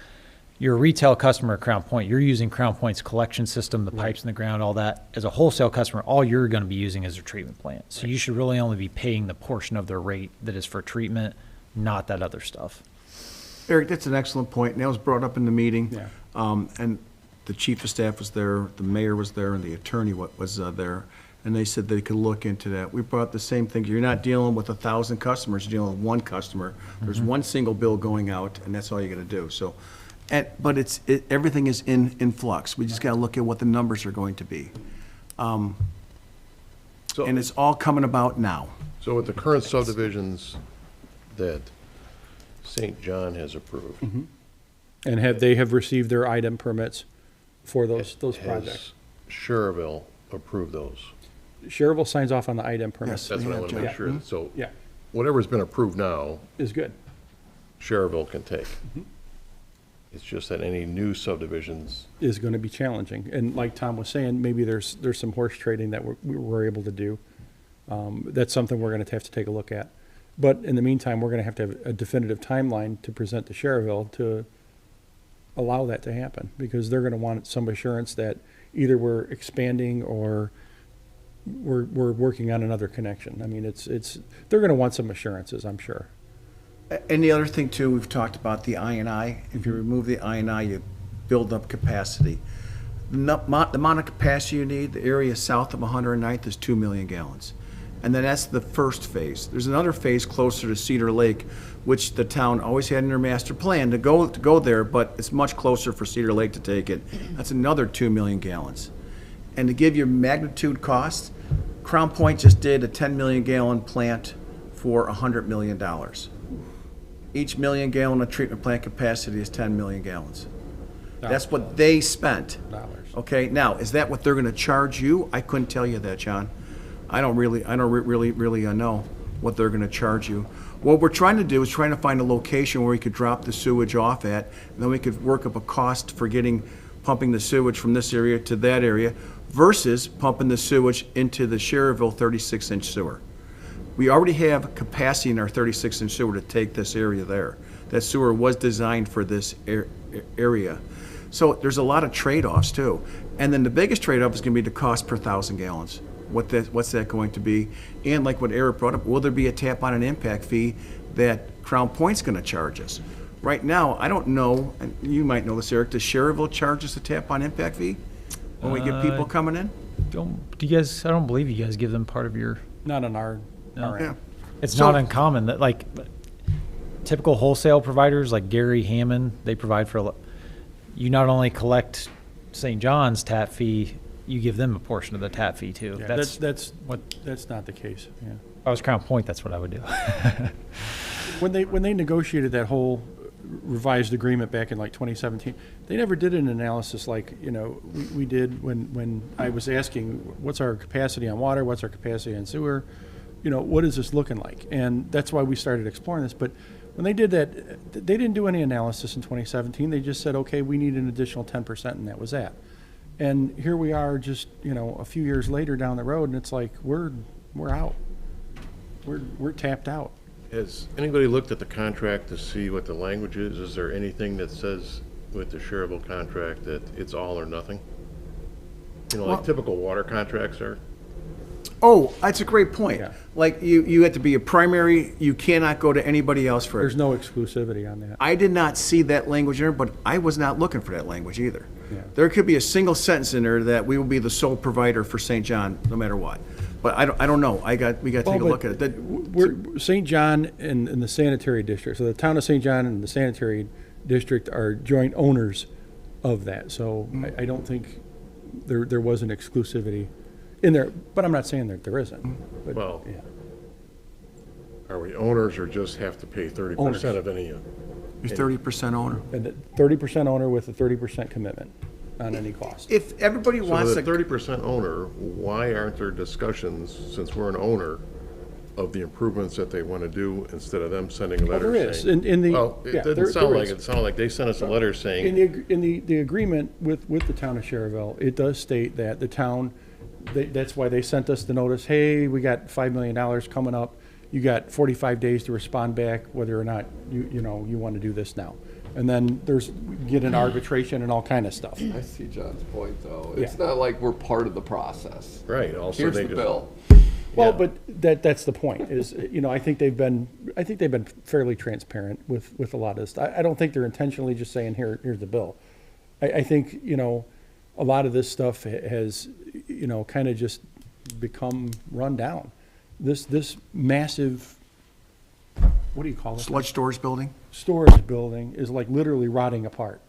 you're a retail customer at Crown Point. You're using Crown Point's collection system, the pipes in the ground, all that. As a wholesale customer, all you're going to be using is their treatment plant. So you should really only be paying the portion of their rate that is for treatment, not that other stuff. Eric, that's an excellent point, and that was brought up in the meeting. Yeah. And the chief of staff was there, the mayor was there, and the attorney was there, and they said they could look into that. We brought the same thing. You're not dealing with 1,000 customers, you're dealing with one customer. There's one single bill going out, and that's all you're gonna do, so. But everything is in flux. We just gotta look at what the numbers are going to be. And it's all coming about now. So with the current subdivisions that St. John has approved. And they have received their item permits for those projects. Has Sherrville approved those? Sherrville signs off on the item permits. That's what I want to Yeah. make sure. So Yeah, whatever's been approved now, is good. Sherrville can take. It's just that any new subdivisions, Is going to be challenging. And like Tom was saying, maybe there's some horse trading that we're able to do. That's something we're going to have to take a look at. But in the meantime, we're going to have a definitive timeline to present to Sherrville to allow that to happen, because they're gonna want some assurance that either we're expanding or we're working on another connection. I mean, they're gonna want some assurances, I'm sure. And the other thing too, we've talked about the I&I. If you remove the I&I, you build up capacity. The amount of capacity you need, the area south of 109th is 2 million gallons. And then that's the first phase. There's another phase closer to Cedar Lake, which the town always had in their master plan to go there, but it's much closer for Cedar Lake to take it. That's another 2 million gallons. And to give you magnitude cost, Crown Point just did a 10 million gallon plant for $100 million. Each million gallon of treatment plant capacity is 10 million gallons. That's what they spent. Dollars. Okay, now, is that what they're gonna charge you? I couldn't tell you that, John. I don't really know what they're gonna charge you. What we're trying to do is trying to find a location where we could drop the sewage off at, and then we could work up a cost for pumping the sewage from this area to that area versus pumping the sewage into the Sherrville 36-inch sewer. We already have capacity in our 36-inch sewer to take this area there. That sewer was designed for this area. So there's a lot of trade-offs too. And then the biggest trade-off is gonna be the cost per 1,000 gallons. What's that going to be? And like what Eric brought up, will there be a tap on an impact fee that Crown Point's gonna charge us? Right now, I don't know, and you might know this, Eric, does Sherrville charge us a tap on impact fee when we get people coming in? I don't believe you guys give them part of your, Not on our Yeah. end. it's So- not uncommon that like typical wholesale providers like Gary Hammond, they provide for, you not only collect St. John's tap fee, you give them a portion of the tap fee too. Yeah, That's that's not the case, yeah. if I was Crown Point, that's what I would do. When they negotiated that whole revised agreement back in like 2017, they never did an analysis like, we did when I was asking, what's our capacity on water, what's our capacity on sewer, what is this looking like? And that's why we started exploring this. But when they did that, they didn't do any analysis in 2017. They just said, okay, we need an additional 10%, and that was that. And here we are just, a few years later down the road, and it's like, we're out. We're tapped out. Has anybody looked at the contract to see what the language is? Is there anything that says with the shareable contract that it's all or nothing? Like typical water contracts are? Oh, that's a great point. Yeah. Like, you have to be a primary, you cannot go to anybody else for it. There's no exclusivity on that. I did not see that language in there, but I was not looking for that language either. Yeah. There could be a single sentence in there that we will be the sole provider for St. John, no matter what. But I don't know. We got to take a look at it. We're St. John and the sanitary district, so the town of St. John and the sanitary district are joint owners of that. So I don't think there was an exclusivity in there, but I'm not saying that there isn't. But, Well, yeah. Are we owners or just have to pay 30% of any? You're 30% owner. And 30% owner with a 30% commitment on any cost. If everybody So wants the to, 30% owner, why aren't there discussions, since we're an owner, of the improvements that they want to do instead of them sending a Well, letter there is. saying? In the, Well, yeah, it didn't there sound like is. it. It sounded like they sent us a letter saying, In the agreement with the town of Sherrville, it does state that the town, that's why they sent us the notice, hey, we got $5 million coming up. You got 45 days to respond back whether or not you want to do this now. And then get an arbitration and all kind of stuff. I see John's point, though. It's Yeah. not like we're part of the process. right, also Here's they the just. bill. Well, Yeah. but that's the point is, I think they've been fairly transparent with a lot of this. I don't think they're intentionally just saying, here's the bill. I think, a lot of this stuff has, kind of just become run down. This massive, what do you call it? sludge storage building, Storage building is like literally rotting apart.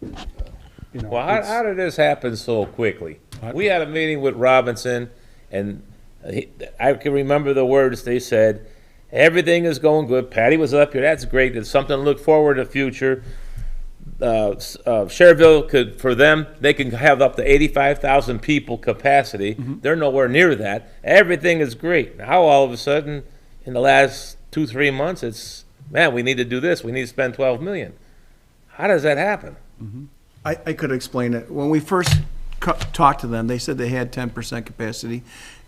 Well, how did this happen so quickly? We had a meeting with Robinson, and I can remember the words they said. Everything is going good. Patty was up here. That's great. It's something to look forward to the future. Sherrville could, for them, they can have up to 85,000 people capacity. They're nowhere near that. Everything is great. Now all of a sudden, in the last 2-3 months, it's, man, we need to do this. We need to spend $12 million. How does that happen? I could explain it. When we first talked to them, they said they had 10% capacity,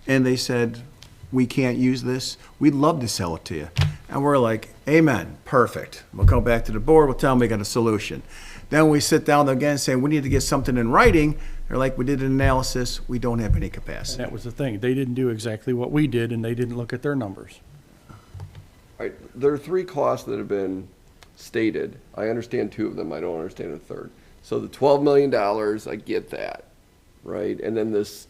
and they said, we can't use this. We'd love to sell it to you. And we're like, amen, perfect. We'll come back to the board, we'll tell them we got a solution. Then we sit down again saying, we need to get something in writing. They're like, we did an analysis, we don't have any capacity. That was the thing. They didn't do exactly what we did, and they didn't look at their numbers. All right, there are three costs that have been stated. I understand two of them, I don't understand a third. So the $12 million, I get that, right? And then this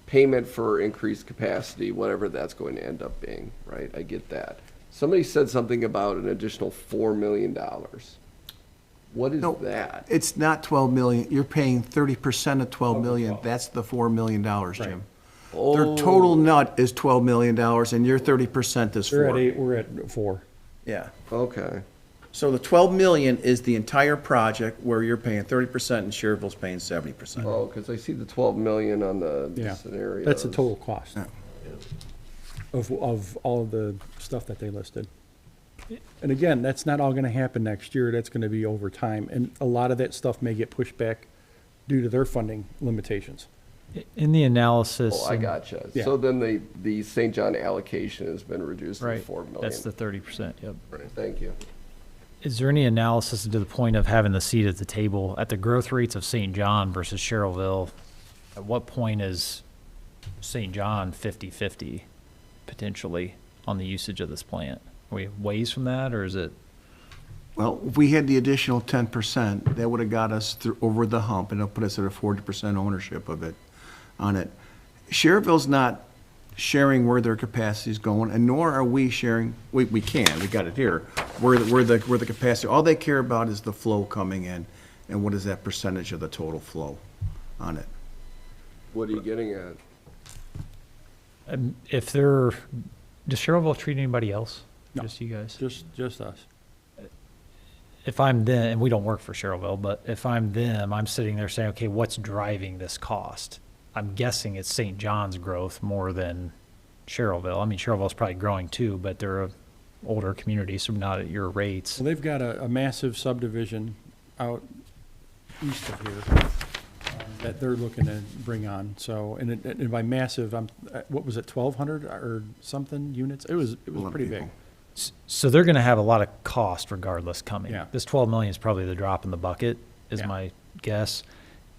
payment for increased capacity, whatever that's going to end up being, right? I get that. Somebody said something about an additional $4 million. What is No, that? It's not 12 million, you're paying 30% of 12 million, that's the $4 million, Jim. Their total nut is $12 million, and your 30% is They're at 4. 8, we're at 4. Yeah. Okay. So the 12 million is the entire project where you're paying 30% and Sherrville's paying 70%. Oh, because I see the 12 million on the Yeah. scenario. That's the total cost Yeah. of all of the stuff that they listed. And again, that's not all gonna happen next year, that's gonna be over time, and a lot of that stuff may get pushed back due to their funding limitations. In the analysis. Oh, I gotcha. Yeah. So then the St. John allocation has been reduced to Right, 4 million. that's the 30%, yep. Thank you. Is there any analysis to the point of having the seat at the table at the growth rates of St. John versus Sherrville? At what point is St. John 50/50 potentially on the usage of this plant? Are we ways from that, or is it? Well, if we had the additional 10%, that would have got us through, over the hump, and it'll put us at a 40% ownership of it, on it. Sherrville's not sharing where their capacity is going, and nor are we sharing, we can, we got it here, where the capacity, all they care about is the flow coming in, and what is that percentage of the total flow on it. What are you getting at? If they're, does Sherrville treat anybody else? No. Just you guys? Just us. If I'm them, and we don't work for Sherrville, but if I'm them, I'm sitting there saying, okay, what's driving this cost? I'm guessing it's St. John's growth more than Sherrville. I mean, Sherrville's probably growing too, but they're a older community, so not at your rates. So they've got a massive subdivision out east of here that they're looking to bring on, so, and by massive, what was it, 1,200 or something units? It was lot of pretty big. people. So they're gonna have a lot of cost regardless coming. Yeah. This 12 million is probably the drop in the bucket, is Yeah. my guess.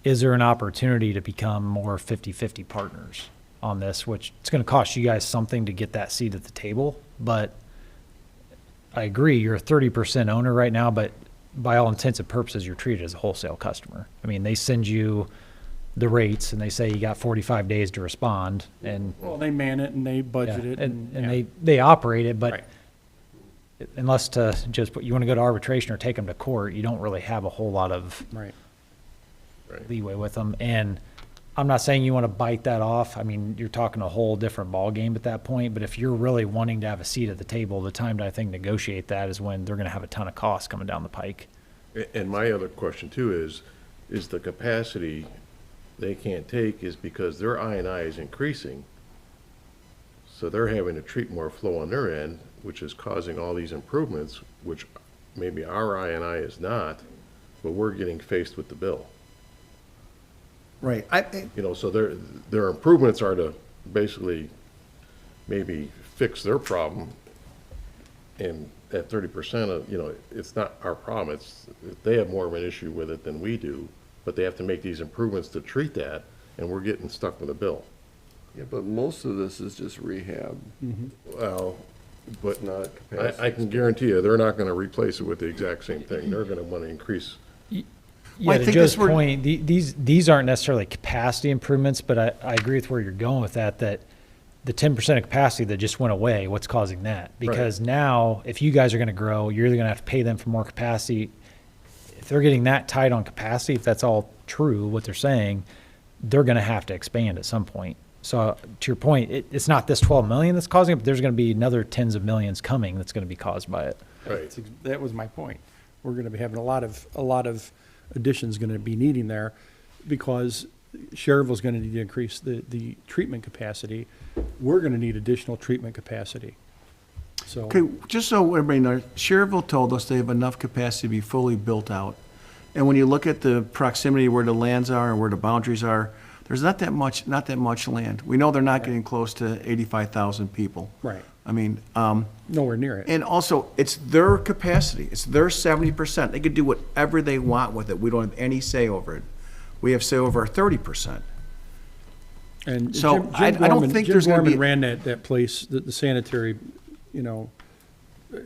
Is there an opportunity to become more 50/50 partners on this, which it's gonna cost you guys something to get that seat at the table, but I agree, you're a 30% owner right now, but by all intents and purposes, you're treated as a wholesale customer. I mean, they send you the rates and they say you got 45 days to respond, and Well, they man it and they budget yeah, it and yeah. they operate it, but Right. unless to just put, you want to go to arbitration or take them to court, you don't really have a whole lot of Right. leeway with them. And I'm not saying you want to bite that off. I mean, you're talking a whole different ballgame at that point. But if you're really wanting to have a seat at the table, the time to, I think, negotiate that is when they're going to have a ton of costs coming down the pike. And my other question too is the capacity they can't take is because their I&I is increasing. So they're having to treat more flow on their end, which is causing all these improvements, which maybe our I&I is not, but we're getting faced with the bill. Right, You know, so their improvements are to basically maybe fix their problem. And that 30% of, you know, it's not our problem, they have more of an issue with it than we do, but they have to make these improvements to treat that, and we're getting stuck with a bill. Yeah, but most of this is just rehab, Well, but not capacity. I can guarantee you, they're not gonna replace it with the exact same thing. They're gonna wanna increase. Yeah, I to think Joe's that's where- point, these aren't necessarily capacity improvements, but I agree with where you're going with that the 10% of capacity that just went away, what's causing that? Because now, if you guys are gonna grow, you're either gonna have to pay them for more capacity. If they're getting that tight on capacity, if that's all true, what they're saying, they're gonna have to expand at some point. So to your point, it's not this 12 million that's causing it, but there's gonna be another tens of millions coming that's gonna be caused by it. Right. That was my point. We're gonna be having a lot of additions gonna be needing there because Sherrville's gonna need to increase the treatment capacity. We're gonna need additional treatment capacity. So, okay, just so everybody knows, Sherrville told us they have enough capacity to be fully built out. And when you look at the proximity where the lands are and where the boundaries are, There's not that much land. We know they're not getting close to 85,000 people. Right. I mean, Nowhere near it. and also, it's their capacity. It's their 70%. They could do whatever they want with it. We don't have any say over it. We have say over our 30%. And So, Jim I don't Gorman- think Jim there's gonna Gorman be- ran that place, the sanitary,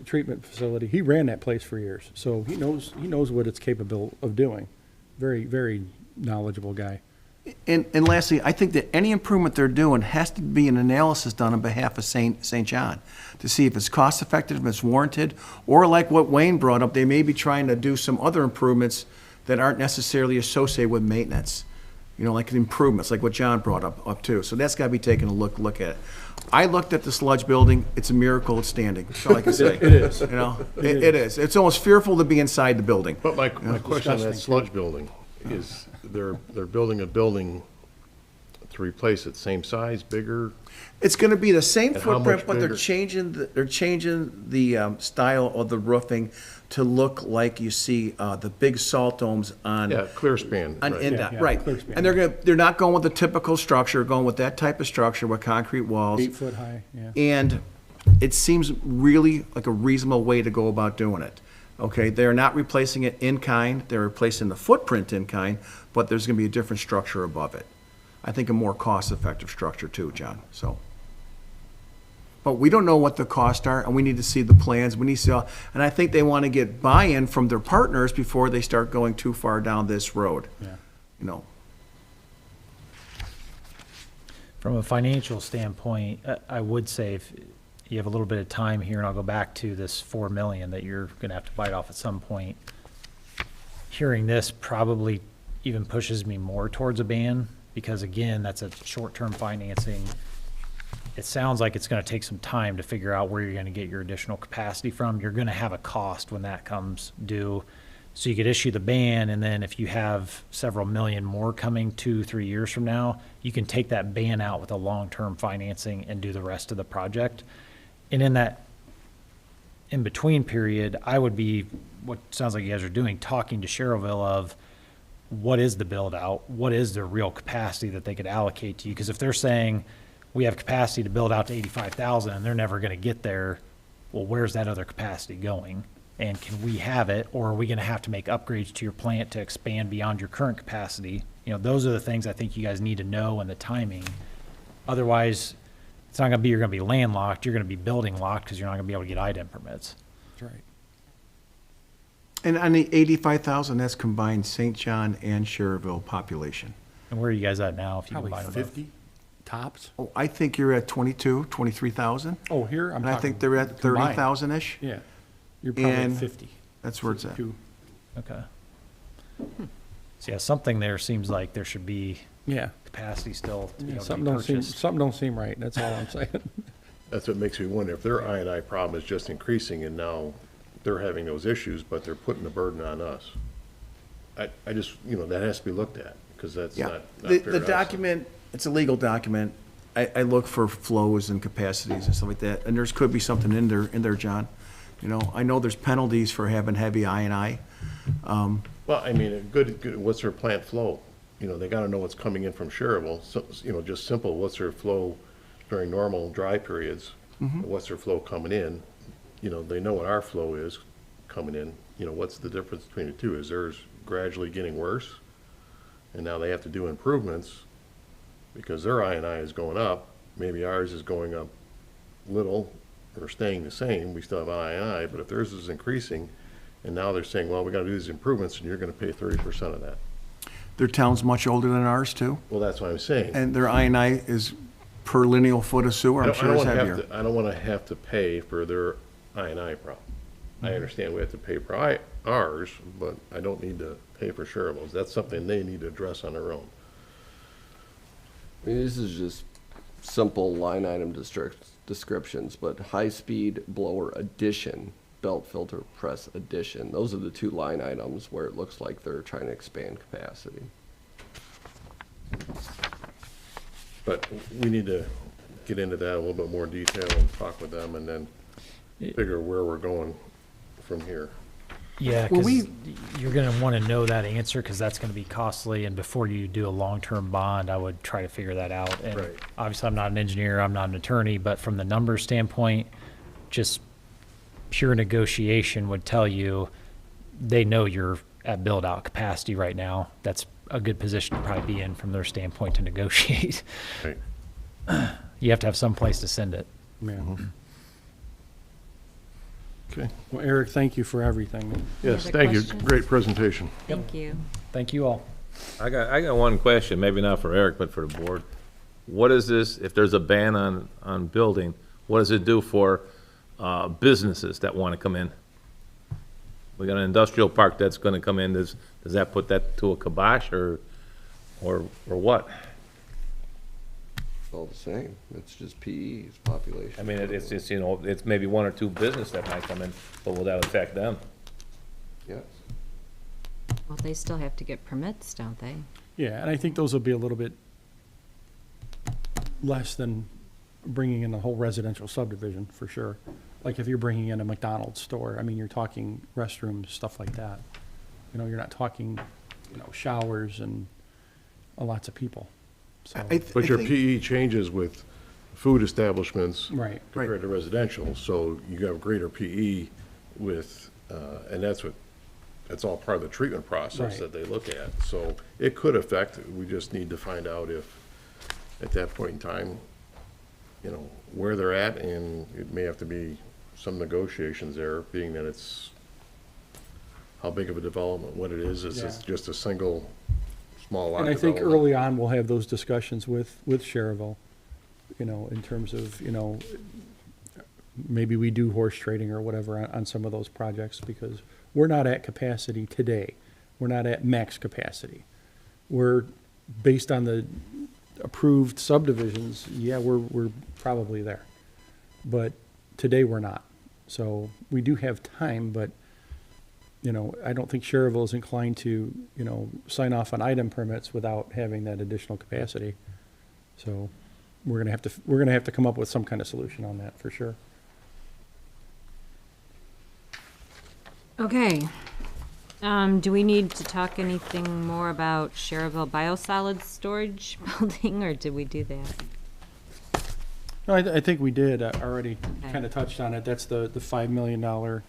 treatment facility. He ran that place for years, so he knows what it's capable of doing. Very, very knowledgeable guy. And lastly, I think that any improvement they're doing has to be an analysis done on behalf of St. John to see if it's cost effective, if it's warranted, or like what Wayne brought up, they may be trying to do some other improvements that aren't necessarily associated with maintenance. Like improvements, like what John brought up too. So that's gotta be taken a look at it. I looked at the sludge building, it's a miracle it's standing, that's all I can say. It is. It is. It's almost fearful to be inside the building. But my question on that disgusting. sludge building is, they're building a building to replace it, same size, bigger? It's gonna be the same And how footprint, much but they're bigger? changing the style of the roofing to look like you see the big salt domes on. Yeah, clear span, On right. NDOT, Yeah, right. clear span. And they're not going with the typical structure, going with that type of structure with concrete walls. 8 foot high, yeah. And it seems really like a reasonable way to go about doing it. Okay, they're not replacing it in kind, they're replacing the footprint in kind, but there's gonna be a different structure above it. I think a more cost-effective structure too, John, so. But we don't know what the costs are, and we need to see the plans, we need to see, and I think they wanna get buy-in from their partners before they start going too far down this road. Yeah. From a financial standpoint, I would say if you have a little bit of time here, and I'll go back to this 4 million that you're gonna have to bite off at some point. Hearing this probably even pushes me more towards a ban, because again, that's a short-term financing. It sounds like it's gonna take some time to figure out where you're gonna get your additional capacity from. You're gonna have a cost when that comes due. So you could issue the ban, and then if you have several million more coming 2-3 years from now, you can take that ban out with a long-term financing and do the rest of the project. And in that in-between period, I would be, what sounds like you guys are doing, talking to Sherrville of what is the build-out? What is the real capacity that they could allocate to you? Because if they're saying, we have capacity to build out to 85,000, and they're never gonna get there, well, where's that other capacity going? And can we have it, or are we gonna have to make upgrades to your plant to expand beyond your current capacity? Those are the things I think you guys need to know, and the timing. Otherwise, it's not gonna be, you're gonna be landlocked, you're gonna be building locked, because you're not gonna be able to get IDEM permits. That's right. And on the 85,000, that's combined St. John and Sherrville population. And where are you guys at now, if you Probably combine them both? 50 tops. Oh, I think you're at 22, 23,000, Oh, here, I'm and talking. I think they're at combined. 30,000-ish. Yeah. You're probably at And 50. That's where it's at. 52. Okay. So yeah, something there seems like there should be Yeah. capacity still to be Yeah, able to something be don't seem, purchased. something don't seem right, that's all I'm saying. That's what makes me wonder, if their I&I problem is just increasing and now they're having those issues, but they're putting the burden on us. I just, that has to be looked at, because that's Yeah. not The fair to us. document, it's a legal document. I look for flows and capacities and stuff like that, and there's could be something in there, John. I know there's penalties for having heavy I&I. Well, I mean, what's their plant flow? They gotta know what's coming in from Sherrville, so, just simple, what's their flow during normal dry periods? What's their flow coming in? They know what our flow is coming in, what's the difference between the two? Is theirs gradually getting worse? And now they have to do improvements because their I&I is going up, maybe ours is going up little or staying the same, we still have I&I, but if theirs is increasing, and now they're saying, well, we gotta do these improvements, and you're gonna pay 30% of that. Their town's much older than ours too, Well, that's what I'm saying. and their I&I is per lineal foot of sewer, I'm sure is heavier. I don't wanna have to pay for their I&I problem. I understand we have to pay for ours, but I don't need to pay for Sherrville's. That's something they need to address on their own. I mean, this is just simple line item descriptions, but high-speed blower addition, belt filter press addition, those are the two line items where it looks like they're trying to expand capacity. But we need to get into that a little bit more detail and talk with them and then figure where we're going from here. Yeah, Well, because you're going to want to know that answer because that's going to be costly. And before you do a long-term bond, I would try to figure that out. And Right. obviously, I'm not an engineer, I'm not an attorney, but from the numbers standpoint, just pure negotiation would tell you they know you're at build-out capacity right now. That's a good position to probably be in from their standpoint to negotiate. Right. You have to have some place to send it. Yeah. Okay. Well, Eric, thank you for everything. Yes, other thank you. questions? Great presentation. Thank you. Thank you all. I got one question, maybe not for Eric, but for the board. What is this, if there's a ban on building, what does it do for businesses that want to come in? We got an industrial park that's going to come in, does that put that to a kibosh or what? It's all the same. It's just PE, it's population. I mean, it's, it's maybe one or two business that might come in, but will that affect them? Yes. Well, they still have to get permits, don't they? Yeah, and I think those will be a little bit less than bringing in the whole residential subdivision, for sure. Like if you're bringing in a McDonald's store, I mean, you're talking restrooms, stuff like that. You know, you're not talking, showers and lots of people, so. But your PE changes with food establishments Right. compared to residential, so you have greater PE with, and that's all part of the treatment process Right. that they look at. So it could affect, we just need to find out if, at that point in time, where they're at, and it may have to be some negotiations there, being that it's how big of a development, what it is it Yeah. just a single small lot And I think development? early on, we'll have those discussions with Cherville, in terms of, maybe we do horse trading or whatever on some of those projects, because we're not at capacity today. We're not at max capacity. We're, based on the approved subdivisions, yeah, we're probably there. But today, we're not. So we do have time, but, I don't think Cherville is inclined to, sign off on item permits without having that additional capacity. So we're gonna have to come up with some kind of solution on that, for sure. Okay. Do we need to talk anything more about Cherville Biosolids Storage Building, or did we do that? No, I think we did already Okay. kind of touched on it. That's the $5 million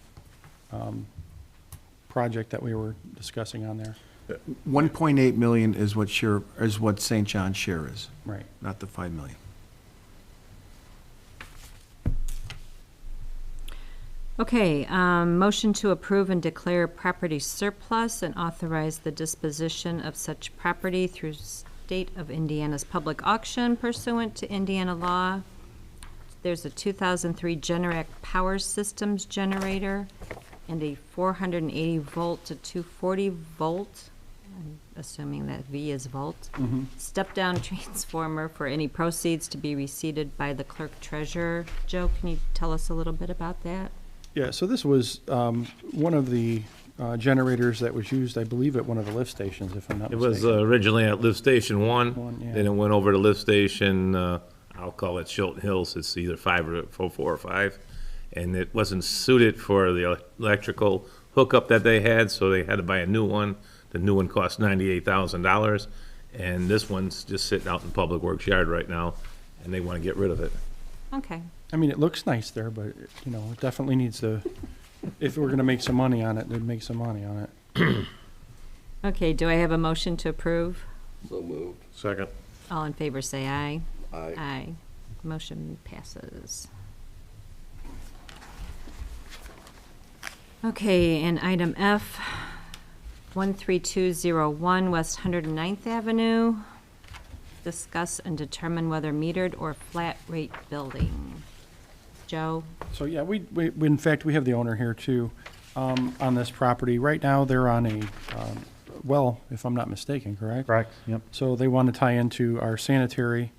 project that we were discussing on there. 1.8 million is what St. John's share is, Right. not the 5 million. Okay, motion to approve and declare property surplus and authorize the disposition of such property through State of Indiana's public auction pursuant to Indiana law. There's a 2003 Generac Power Systems generator and a 480 volt to 240 volt, I'm assuming that V is volt, step-down transformer for any proceeds to be received by the clerk treasurer. Joe, can you tell us a little bit about that? Yeah, so this was one of the generators that was used, I believe, at one of the lift stations, if I'm not It mistaken. was originally at Lift Station 1, One, yeah. then it went over to Lift Station, I'll call it Chilton Hills, it's either 5 or 4 or 5. And it wasn't suited for the electrical hookup that they had, so they had to buy a new one. The new one cost $98,000, and this one's just sitting out in Public Works yard right now, and they want to get rid of it. Okay. I mean, it looks nice there, but, it definitely needs to, if we're gonna make some money on it, then make some money on it. Okay, do I have a motion to approve? So moved. Second. All in favor, say aye. Aye. Aye. Motion passes. Okay, and item F, 13201 West 109th Avenue. Discuss and determine whether metered or flat rate building. Joe? So, yeah, we in fact, we have the owner here too, on this property. Right now, they're on a, well, if I'm not mistaken, correct? Correct, yep. So they want to tie into our sanitary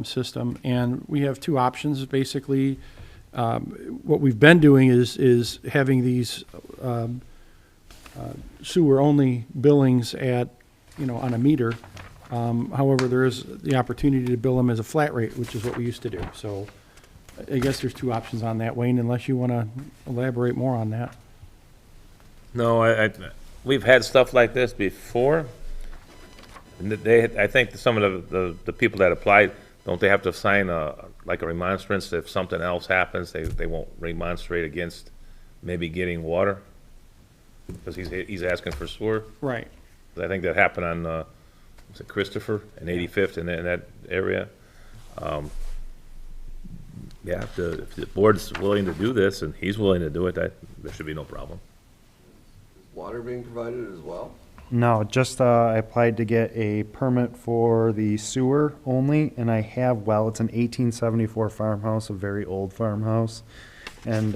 system, and we have two options, basically. What we've been doing is having these sewer-only billings at, on a meter. However, there is the opportunity to bill them as a flat rate, which is what we used to do. So I guess there's two options on that, Wayne, unless you want to elaborate more on that. No, we've had stuff like this before. And I think some of the people that applied, don't they have to sign like a remonstrance if something else happens? They won't remonstrate against maybe getting water? Because he's asking for sewer. Right. I think that happened on, was it Christopher and 85th in that area? Yeah, if the board's willing to do this and he's willing to do it, there should be no problem. Water being provided as well? No, just I applied to get a permit for the sewer only, and I have, well, it's an 1874 farmhouse, a very old farmhouse. And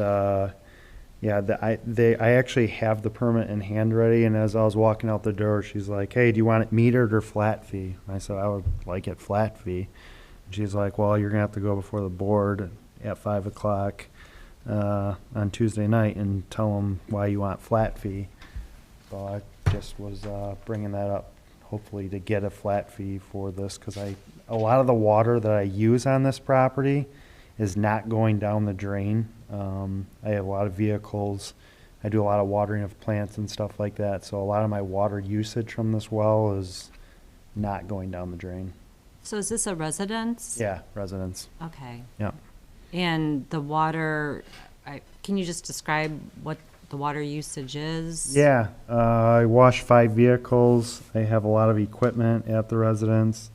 yeah, I actually have the permit in hand ready, and as I was walking out the door, she's like, "Hey, do you want it metered or flat fee?" And I said, "I would like it flat fee." And she's like, "Well, you're gonna have to go before the board at 5 o'clock on Tuesday night and tell them why you want flat fee." So I just was bringing that up, hopefully to get a flat fee for this, because a lot of the water that I use on this property is not going down the drain. I have a lot of vehicles. I do a lot of watering of plants and stuff like that. So a lot of my water usage from this well is not going down the drain. So is this a residence? Yeah, residents. Okay. Yeah. And the water, can you just describe what the water usage is? Yeah, I wash 5 vehicles. I have a lot of equipment at the residence.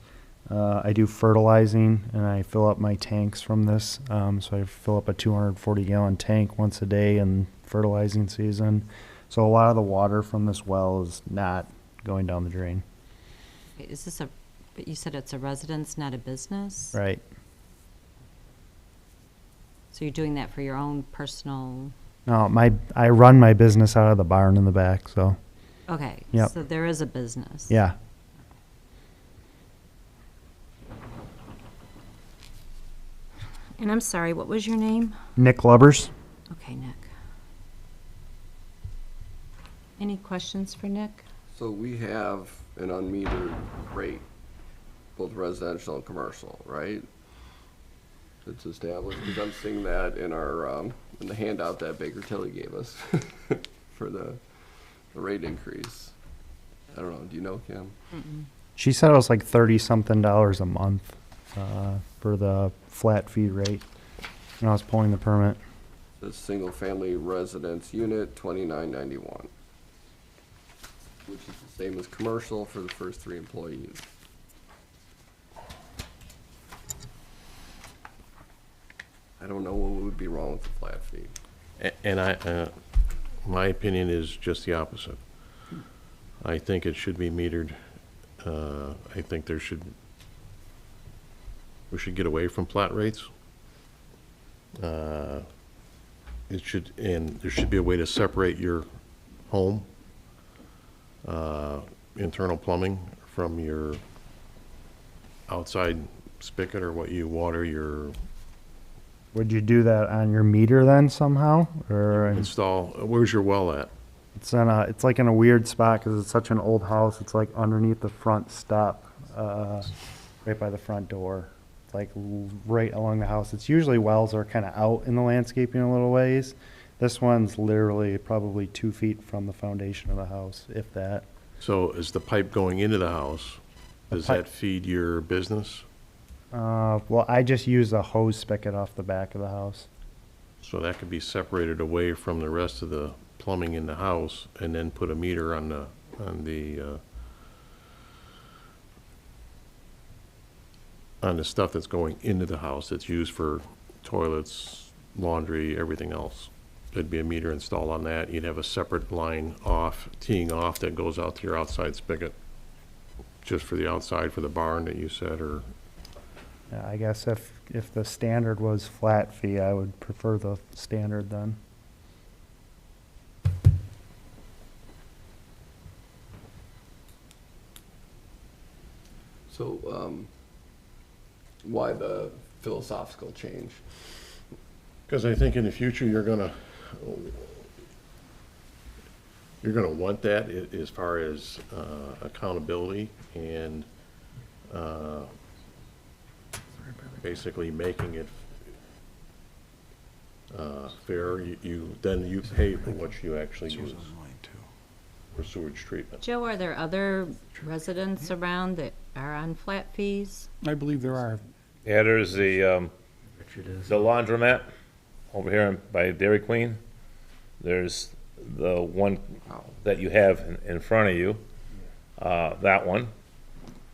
I do fertilizing, and I fill up my tanks from this. So I fill up a 240-gallon tank once a day in fertilizing season. So a lot of the water from this well is not going down the drain. Is this but you said it's a residence, not a business? Right. So you're doing that for your own personal, No, I run my business out of the barn in the back, so, okay. Yep. So there is a business. yeah. And I'm sorry, what was your name? Nick Lubbers? Okay, Nick. Any questions for Nick? So we have an unmetered rate, both residential and commercial, right? It's established, because I'm seeing that in our, in the handout that Baker Tilly gave us for the rate increase. I don't know, do you know, Kim? She said it was like $30-something a month for the flat fee rate when I was pulling the permit. The single-family residence unit, $29.91, which is the same as commercial for the first 3 employees. I don't know what would be wrong with the flat fee. And my opinion is just the opposite. I think it should be metered. I think we should get away from flat rates. And there should be a way to separate your home, internal plumbing from your outside spigot or what you water your Would you do that on your meter then somehow, or install. Where's your well at? it's like in a weird spot because it's such an old house. It's like underneath the front step, right by the front door, like right along the house. It's usually wells are kind of out in the landscaping a little ways. This one's literally probably 2 feet from the foundation of the house, if that. So is the pipe going into the house? Does pipe- that feed your business? Well, I just use a hose spigot off the back of the house. So that could be separated away from the rest of the plumbing in the house, and then put a meter on the stuff that's going into the house that's used for toilets, laundry, everything else. There'd be a meter installed on that. You'd have a separate line teeing off that goes out to your outside spigot, just for the outside for the barn that you said, or Yeah, I guess if the standard was flat fee, I would prefer the standard then. So, why the philosophical change? because I think in the future, you're gonna want that as far as accountability and basically making it fair. Then you pay for what you actually use. for sewage treatment. Joe, are there other residents around that are on flat fees? I believe there are. Yeah, there's the laundromat over here by Dairy Queen. There's the one that you have in front of you, that one.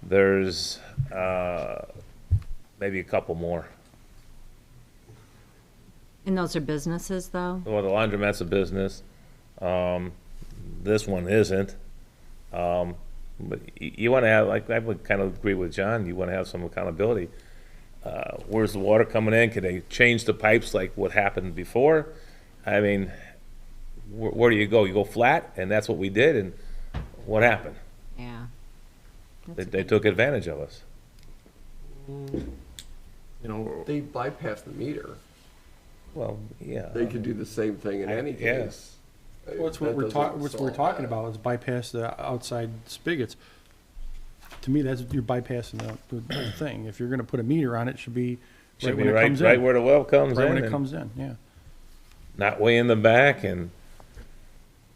There's maybe a couple more. And those are businesses, though? Well, the laundromat's a business. This one isn't. But you want to have, like, I would kind of agree with John, you want to have some accountability. Where's the water coming in? Can they change the pipes like what happened before? I mean, where do you go? You go flat, and that's what we did, and what happened? Yeah. They took advantage of us. You know, They bypass the meter. Well, yeah. They could do the same thing in any Yeah. case. Well, that's what That we're doesn't talking, what we're solve talking that. about is bypass the outside spigots. To me, that's, you're bypassing the thing. If you're gonna put a meter on it, it should be Should right be when it right, comes right in. where the well comes Right in, when it and comes in, yeah. not way in the back, and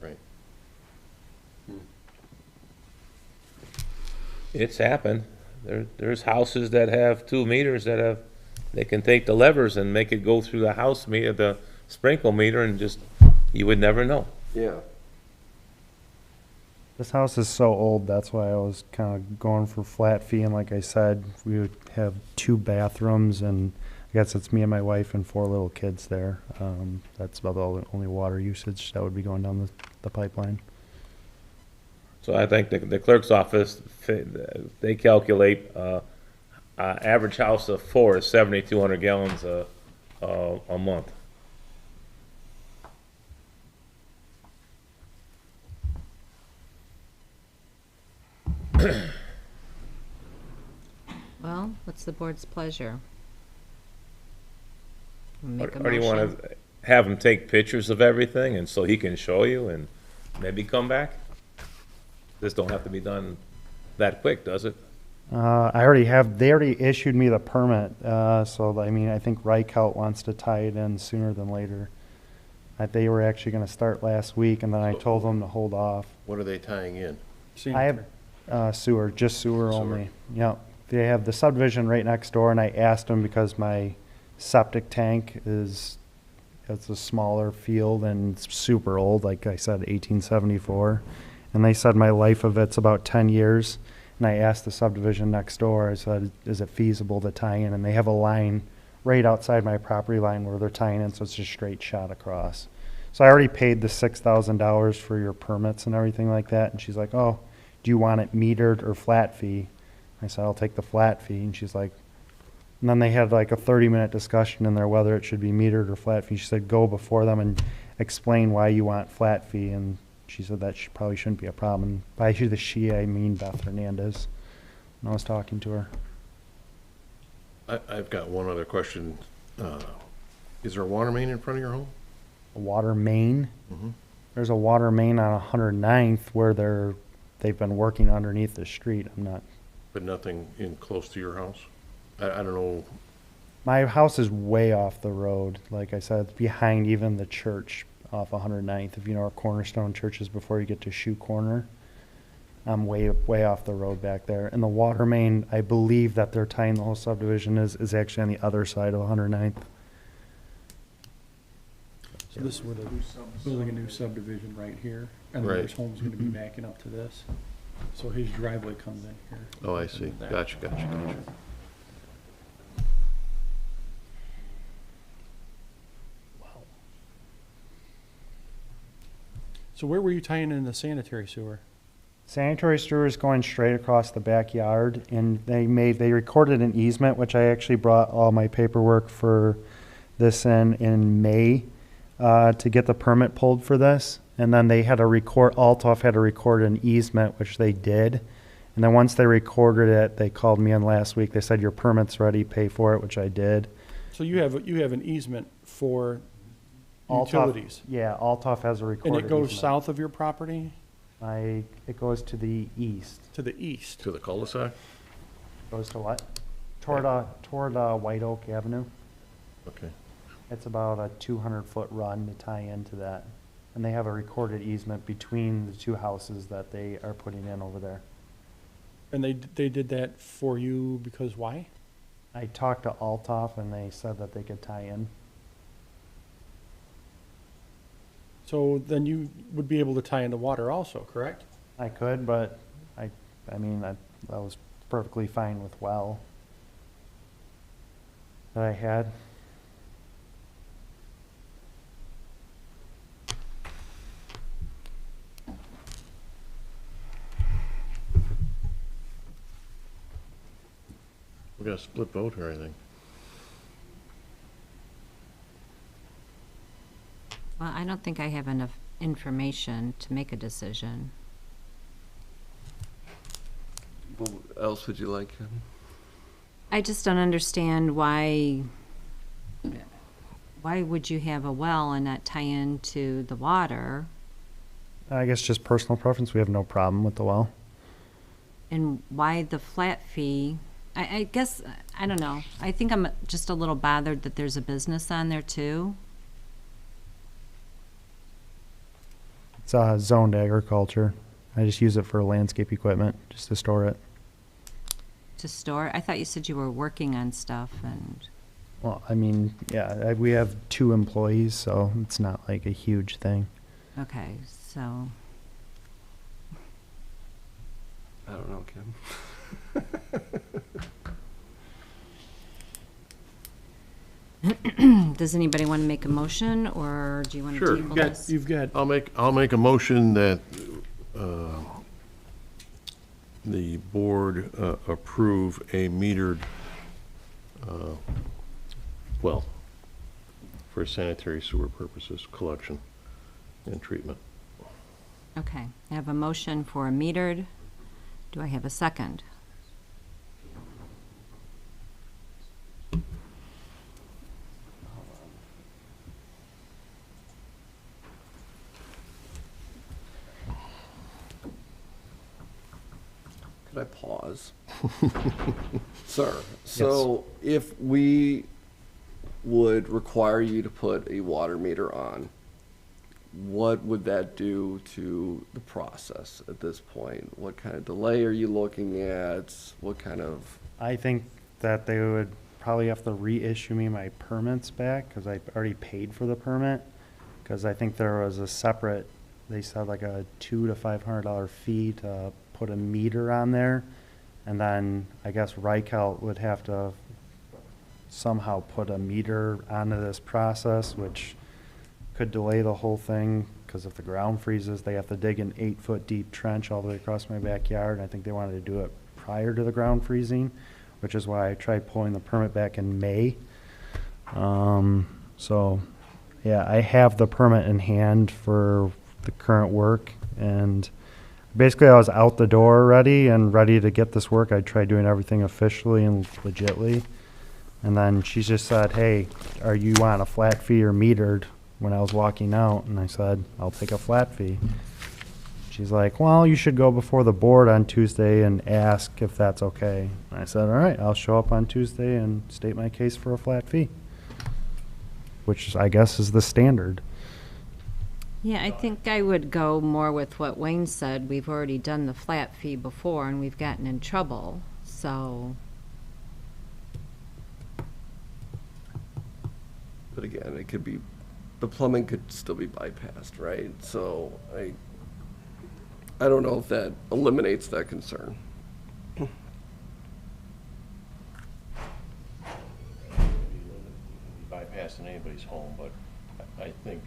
right. it's happened. There's houses that have 2 meters that have, they can take the levers and make it go through the house meter, the sprinkle meter, and just, you would never know. Yeah. This house is so old, that's why I was kind of going for flat fee, and like I said, we would have 2 bathrooms, and I guess it's me and my wife and 4 little kids there. That's about the only water usage that would be going down the pipeline. So I think the clerk's office, they calculate, average house of 4 is 7,200 gallons a month. Well, what's the board's pleasure? Make a Or do you want motion? to have him take pictures of everything, and so he can show you and maybe come back? This don't have to be done that quick, does it? They already issued me the permit, so I mean, I think Reichelt wants to tie it in sooner than later. They were actually gonna start last week, and then I told them to hold off. What are they tying in? I have sewer, just sewer only. Yep. They have the subdivision right next door, and I asked them because my septic tank it's a smaller field and it's super old, like I said, 1874. And they said my life of it's about 10 years. And I asked the subdivision next door, I said, is it feasible to tie in? And they have a line right outside my property line where they're tying in, so it's just straight shot across. So I already paid the $6,000 for your permits and everything like that. And she's like, oh, do you want it metered or flat fee? I said, I'll take the flat fee. And she's like, and then they had like a 30-minute discussion in there whether it should be metered or flat fee. She said, go before them and explain why you want flat fee. And she said that probably shouldn't be a problem. And by the she, I mean Beth Hernandez. And I was talking to her. I've got one other question. Is there a water main in front of your home? A water main. Mhm. There's a water main on 109th where they've been working underneath the street. I'm not. But nothing in close to your house? I don't know. My house is way off the road. Like I said, it's behind even the church off 109th. If you know where Cornerstone Church is before you get to Shoe Corner, I'm way off the road back there. And the water main, I believe that they're tying the whole subdivision is actually on the other side of 109th. So this is where they're building a new subdivision right here, and then Right. there's homes gonna be backing up to this. So his driveway comes in here. Oh, I see. That. Gotcha. So where were you tying in the sanitary sewer? Sanitary sewer is going straight across the backyard, and they recorded an easement, which I actually brought all my paperwork for this in May to get the permit pulled for this. And then they had to Altoff had to record an easement, which they did. And then once they recorded it, they called me in last week. They said, your permit's ready, pay for it, which I did. So you have an easement for Altoff- utilities, Yeah, Altoff has a and recorded it goes easement. south of your property It goes to the east. to the east. To the cul-de-sac? Goes to what? Toward White Oak Avenue. Okay. It's about a 200-foot run to tie into that. And they have a recorded easement between the two houses that they are putting in over there. And they did that for you because why? I talked to Altoff and they said that they could tie in. So then you would be able to tie into water also, correct? I could, but I mean, that was perfectly fine with well that I had. We got a split vote or anything? Well, I don't think I have enough information to make a decision. What else would you like? I just don't understand why would you have a well and not tie into the water? I guess just personal preference. We have no problem with the well. And why the flat fee? I guess, I don't know. I think I'm just a little bothered that there's a business on there too. It's zoned agriculture. I just use it for landscape equipment, just to store it. To store. I thought you said you were working on stuff and, Well, I mean, yeah, we have 2 employees, so it's not like a huge thing. okay, so, I don't know, Kim. does anybody want to make a motion or do you want to Sure. table this? You've got, I'll make a motion that the board approve a metered well for sanitary sewer purposes, collection and treatment. Okay, I have a motion for a metered. Do I have a second? Could I pause? Sir, so if we would require you to put a water meter on, what would that do to the process at this point? What kind of delay are you looking at? What kind of, I think that they would probably have to reissue me my permits back, because I already paid for the permit. Because I think there was a separate, they said like a $200 to $500 fee to put a meter on there. And then I guess Reichelt would have to somehow put a meter onto this process, which could delay the whole thing, because if the ground freezes, they have to dig an 8-foot deep trench all the way across my backyard. And I think they wanted to do it prior to the ground freezing, which is why I tried pulling the permit back in May. So, yeah, I have the permit in hand for the current work, and basically I was out the door already and ready to get this work. I tried doing everything officially and legitly. And then she just said, hey, are you on a flat fee or metered, when I was walking out? And I said, I'll take a flat fee. She's like, well, you should go before the board on Tuesday and ask if that's okay. And I said, all right, I'll show up on Tuesday and state my case for a flat fee, which I guess is the standard. Yeah, I think I would go more with what Wayne said. We've already done the flat fee before and we've gotten in trouble, so. but again, it could be, the plumbing could still be bypassed, right? So I don't know if that eliminates that concern. Bypassing anybody's home, but I think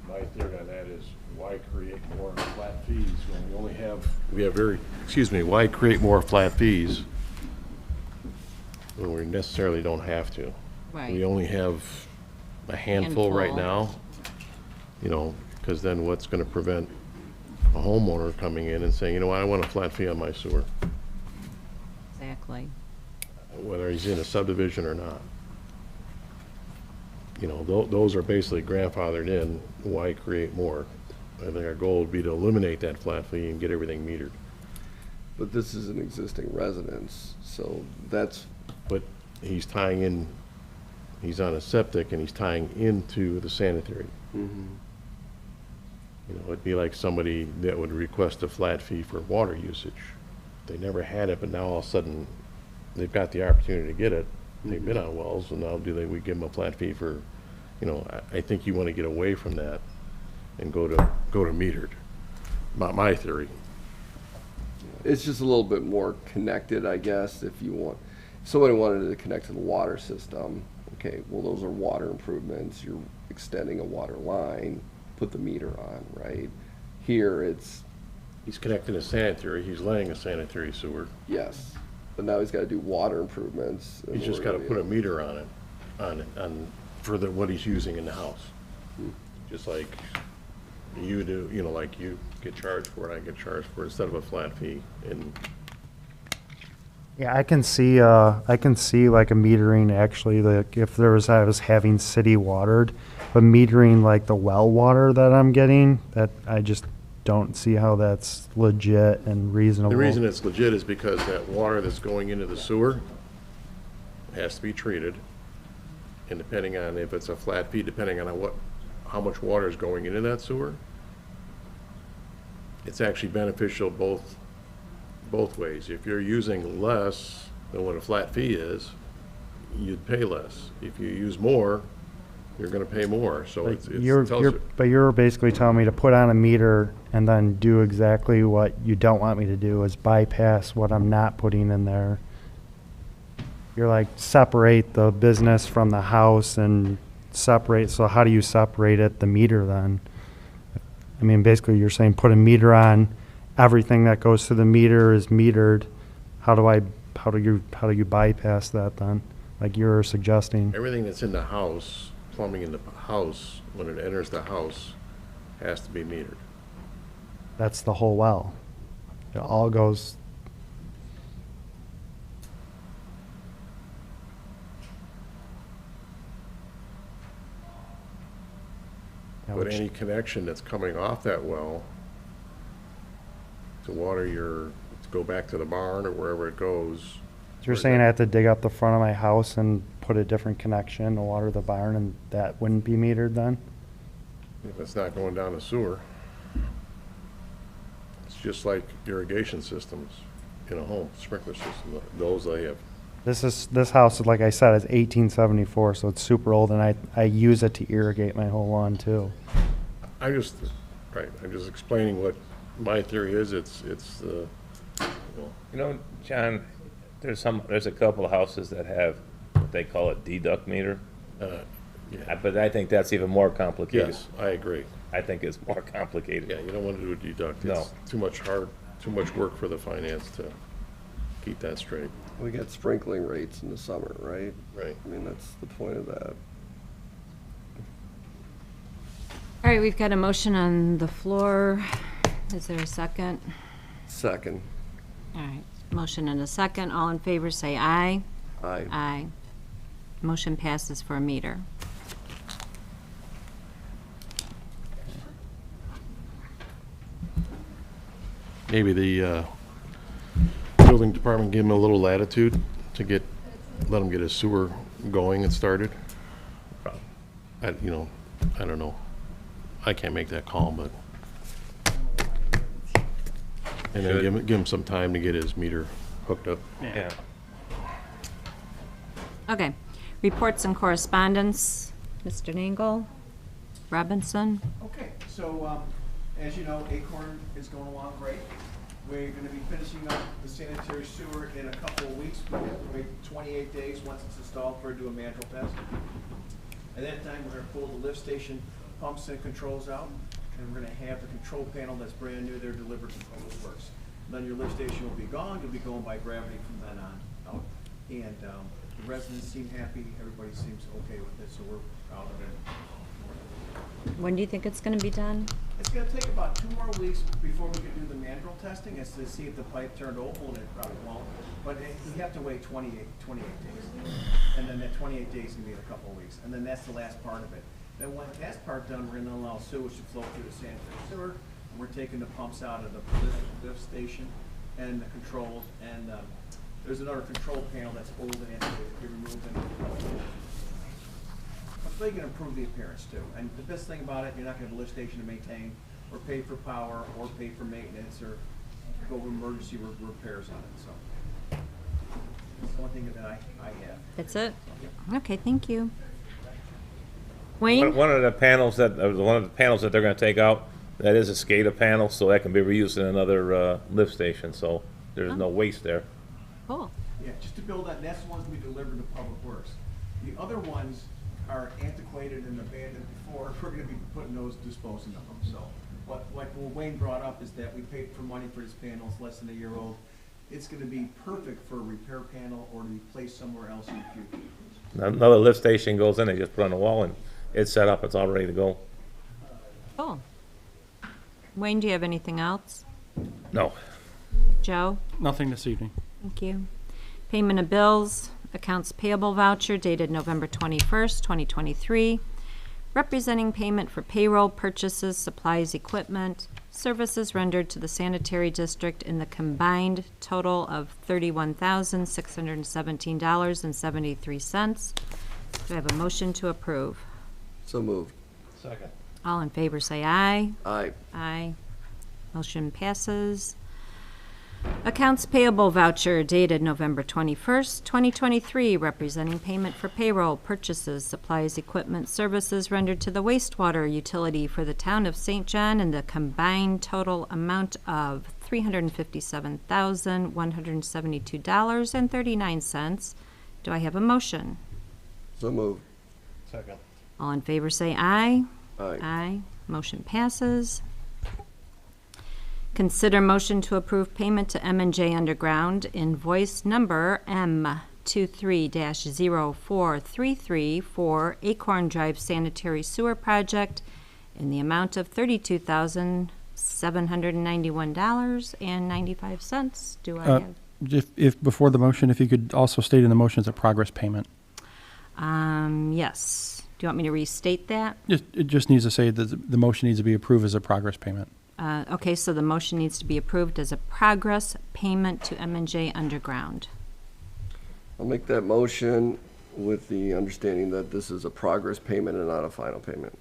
my theory on that is why create more flat fees when we only have, why create more flat fees when we necessarily don't have to? Right. We only have a handful right Handful. now, you know, because then what's gonna prevent a homeowner coming in and saying, you know what, I want a flat fee on my sewer, Exactly. whether he's in a subdivision or not? You know, those are basically grandfathered in, why create more? I think our goal would be to eliminate that flat fee and get everything metered. But this is an existing residence, so that's, But he's tying in, he's on a septic and he's tying into the sanitary. You know, it'd be like somebody that would request a flat fee for water usage. They never had it, but now all of a sudden, they've got the opportunity to get it. They've been on wells, and now we give them a flat fee for, you know, I think you want to get away from that and go to metered. My theory. It's just a little bit more connected, I guess, if somebody wanted to connect to the water system, okay, well, those are water improvements, you're extending a water line, put the meter on, right? Here, He's connecting a sanitary, he's laying a sanitary sewer. yes, but now he's gotta do water improvements. and He's just we're got to gonna put be- a meter on for what he's using in the house. Just like you do, you know, like you get charged for it, I get charged for it, instead of a flat fee. And Yeah, I can see like a metering actually, like if I was having city watered, but metering like the well water that I'm getting, that I just don't see how that's legit and reasonable. the reason it's legit is because that water that's going into the sewer has to be treated. And depending on if it's a flat fee, depending on how much water is going into that sewer, it's actually beneficial both ways. If you're using less than what a flat fee is, you'd pay less. If you use more, you're gonna pay more, so Like, it's but you're basically telling me to put on a meter and then do exactly what you don't want me to do, is bypass what I'm not putting in there. You're like, separate the business from the house and separate, so how do you separate it, the meter then? I mean, basically you're saying put a meter on, everything that goes to the meter is metered. How do you bypass that then? Like you're suggesting? everything that's in the house, plumbing in the house, when it enters the house, has to be metered. That's the whole well. It all goes. Yeah, But which- any connection that's coming off that well to to go back to the barn or wherever it goes. You're saying I have to dig up the front of my house and put a different connection to water the barn, and that wouldn't be metered then? If it's not going down the sewer, it's just like irrigation systems in a home, sprinkler system, those they have. This house, like I said, is 1874, so it's super old, and I use it to irrigate my whole lawn too. I'm just explaining what my theory is, it's, you know, You know, John, there's a couple of houses that have what they call a deduct meter. yeah. But I think that's even more complicated. Yes, I agree. I think it's more complicated. Yeah, you don't want to do a deduct. No. It's too much work for the finance to keep that straight. We get sprinkling rates in the summer, right? Right. I mean, that's the point of that. All right, we've got a motion on the floor. Is there a second? Second, All right, motion and a second. All in favor, say aye. I, Aye. Motion passes for a meter. Maybe the building department give him a little latitude to let him get his sewer going and started. I don't know. I can't make that call, but. And then give him some time to get his meter hooked up. Yeah. Okay, reports and correspondence. Mr. Nangle, Robinson. Okay, so, as you know, Acorn is going along great. We're gonna be finishing up the sanitary sewer in a couple of weeks. We have to wait 28 days once it's installed for do a mandrail test. At that time, we're gonna pull the lift station pumps and controls out, and we're gonna have the control panel that's brand new there delivered to Public Works. Then your lift station will be gone, you'll be going by gravity from then on out. And, the residents seem happy, everybody seems okay with it, so we're proud of it. When do you think it's gonna be done? It's gonna take about 2 more weeks before we can do the mandrel testing, as to see if the pipe turned oval, and it probably won't. But you have to wait 28 days. And then that 28 days is gonna be in a couple of weeks, and then that's the last part of it. Then when that's part done, we're gonna allow sewage to flow through the sanitary sewer, and we're taking the pumps out of the lift station and the controls, and, there's another control panel that's old and has to be removed and so you can improve the appearance too. And the best thing about it, you're not gonna have a lift station to maintain. or pay for power, or pay for maintenance, or go emergency repairs on it, so. That's the one thing that I have. That's it? Okay, thank you. Wayne? One of the panels that they're gonna take out, that is a SCADA panel, so that can be reused in another, lift station, so there's no waste there. Cool. Yeah, just to build that, that's the ones we delivered to Public Works. The other ones are antiquated and abandoned before, we're gonna be putting those, disposing of them, so. Like what Wayne brought up is that we paid for money for this panel, it's less than a year old. It's gonna be perfect for a repair panel or to be placed somewhere else in the future. Another lift station goes in, they just put it on the wall and it's set up, it's all ready to go. Cool. Wayne, do you have anything else? No. Joe? Nothing this evening. Thank you. Payment of bills, accounts payable voucher dated November 21st, 2023, representing payment for payroll purchases, supplies, equipment, services rendered to the sanitary district in the combined total of $31,617.73. Do I have a motion to approve? So moved. All in favor say aye. Aye. Aye. Motion passes. Accounts payable voucher dated November 21st, 2023, representing payment for payroll, purchases, supplies, equipment, services rendered to the wastewater utility for the town of St. John in the combined total amount of $357,172.39. Do I have a motion? So moved. All in favor say aye. Aye. Aye. Motion passes. Consider motion to approve payment to M&J Underground, invoice number M23-0433 for Acorn Drive Sanitary Sewer Project in the amount of $32,791.95. Do I have? If, before the motion, if you could also state in the motion as a progress payment. Yes. Do you want me to restate that? It just needs to say that the motion needs to be approved as a progress payment. Okay, so the motion needs to be approved as a progress payment to M&J Underground. I'll make that motion with the understanding that this is a progress payment and not a final payment.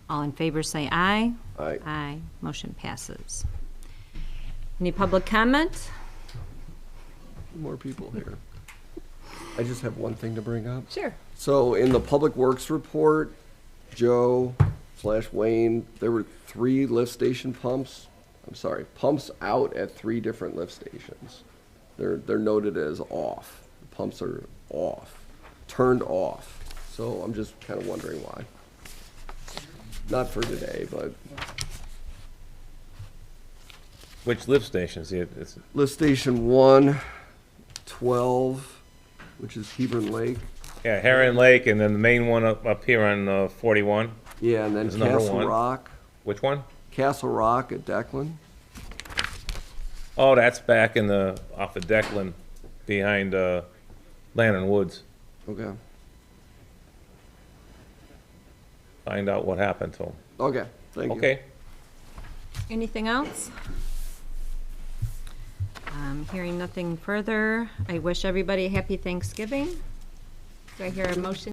All in favor say aye. Aye. Aye. Motion passes. Any public comment? More people here. I just have one thing to bring up. Sure. So in the Public Works report, Joe/Wayne, there were 3 lift station pumps. Pumps out at 3 different lift stations. They're noted as off. The pumps are off, turned off. So I'm just kind of wondering why. Not for today, but Which lift stations? It's lift station 112, which is Hebron Lake. Yeah, Heron Lake, and then the main one up here on 41. Yeah, and then Is number Castle 1. Rock. Which one? Castle Rock at Declan. Oh, that's back in off of Declan, behind Lantern Woods. Okay. Find out what happened to them. Okay, thank you. Okay. Anything else? Hearing nothing further, I wish everybody a happy Thanksgiving. Do I hear a motion?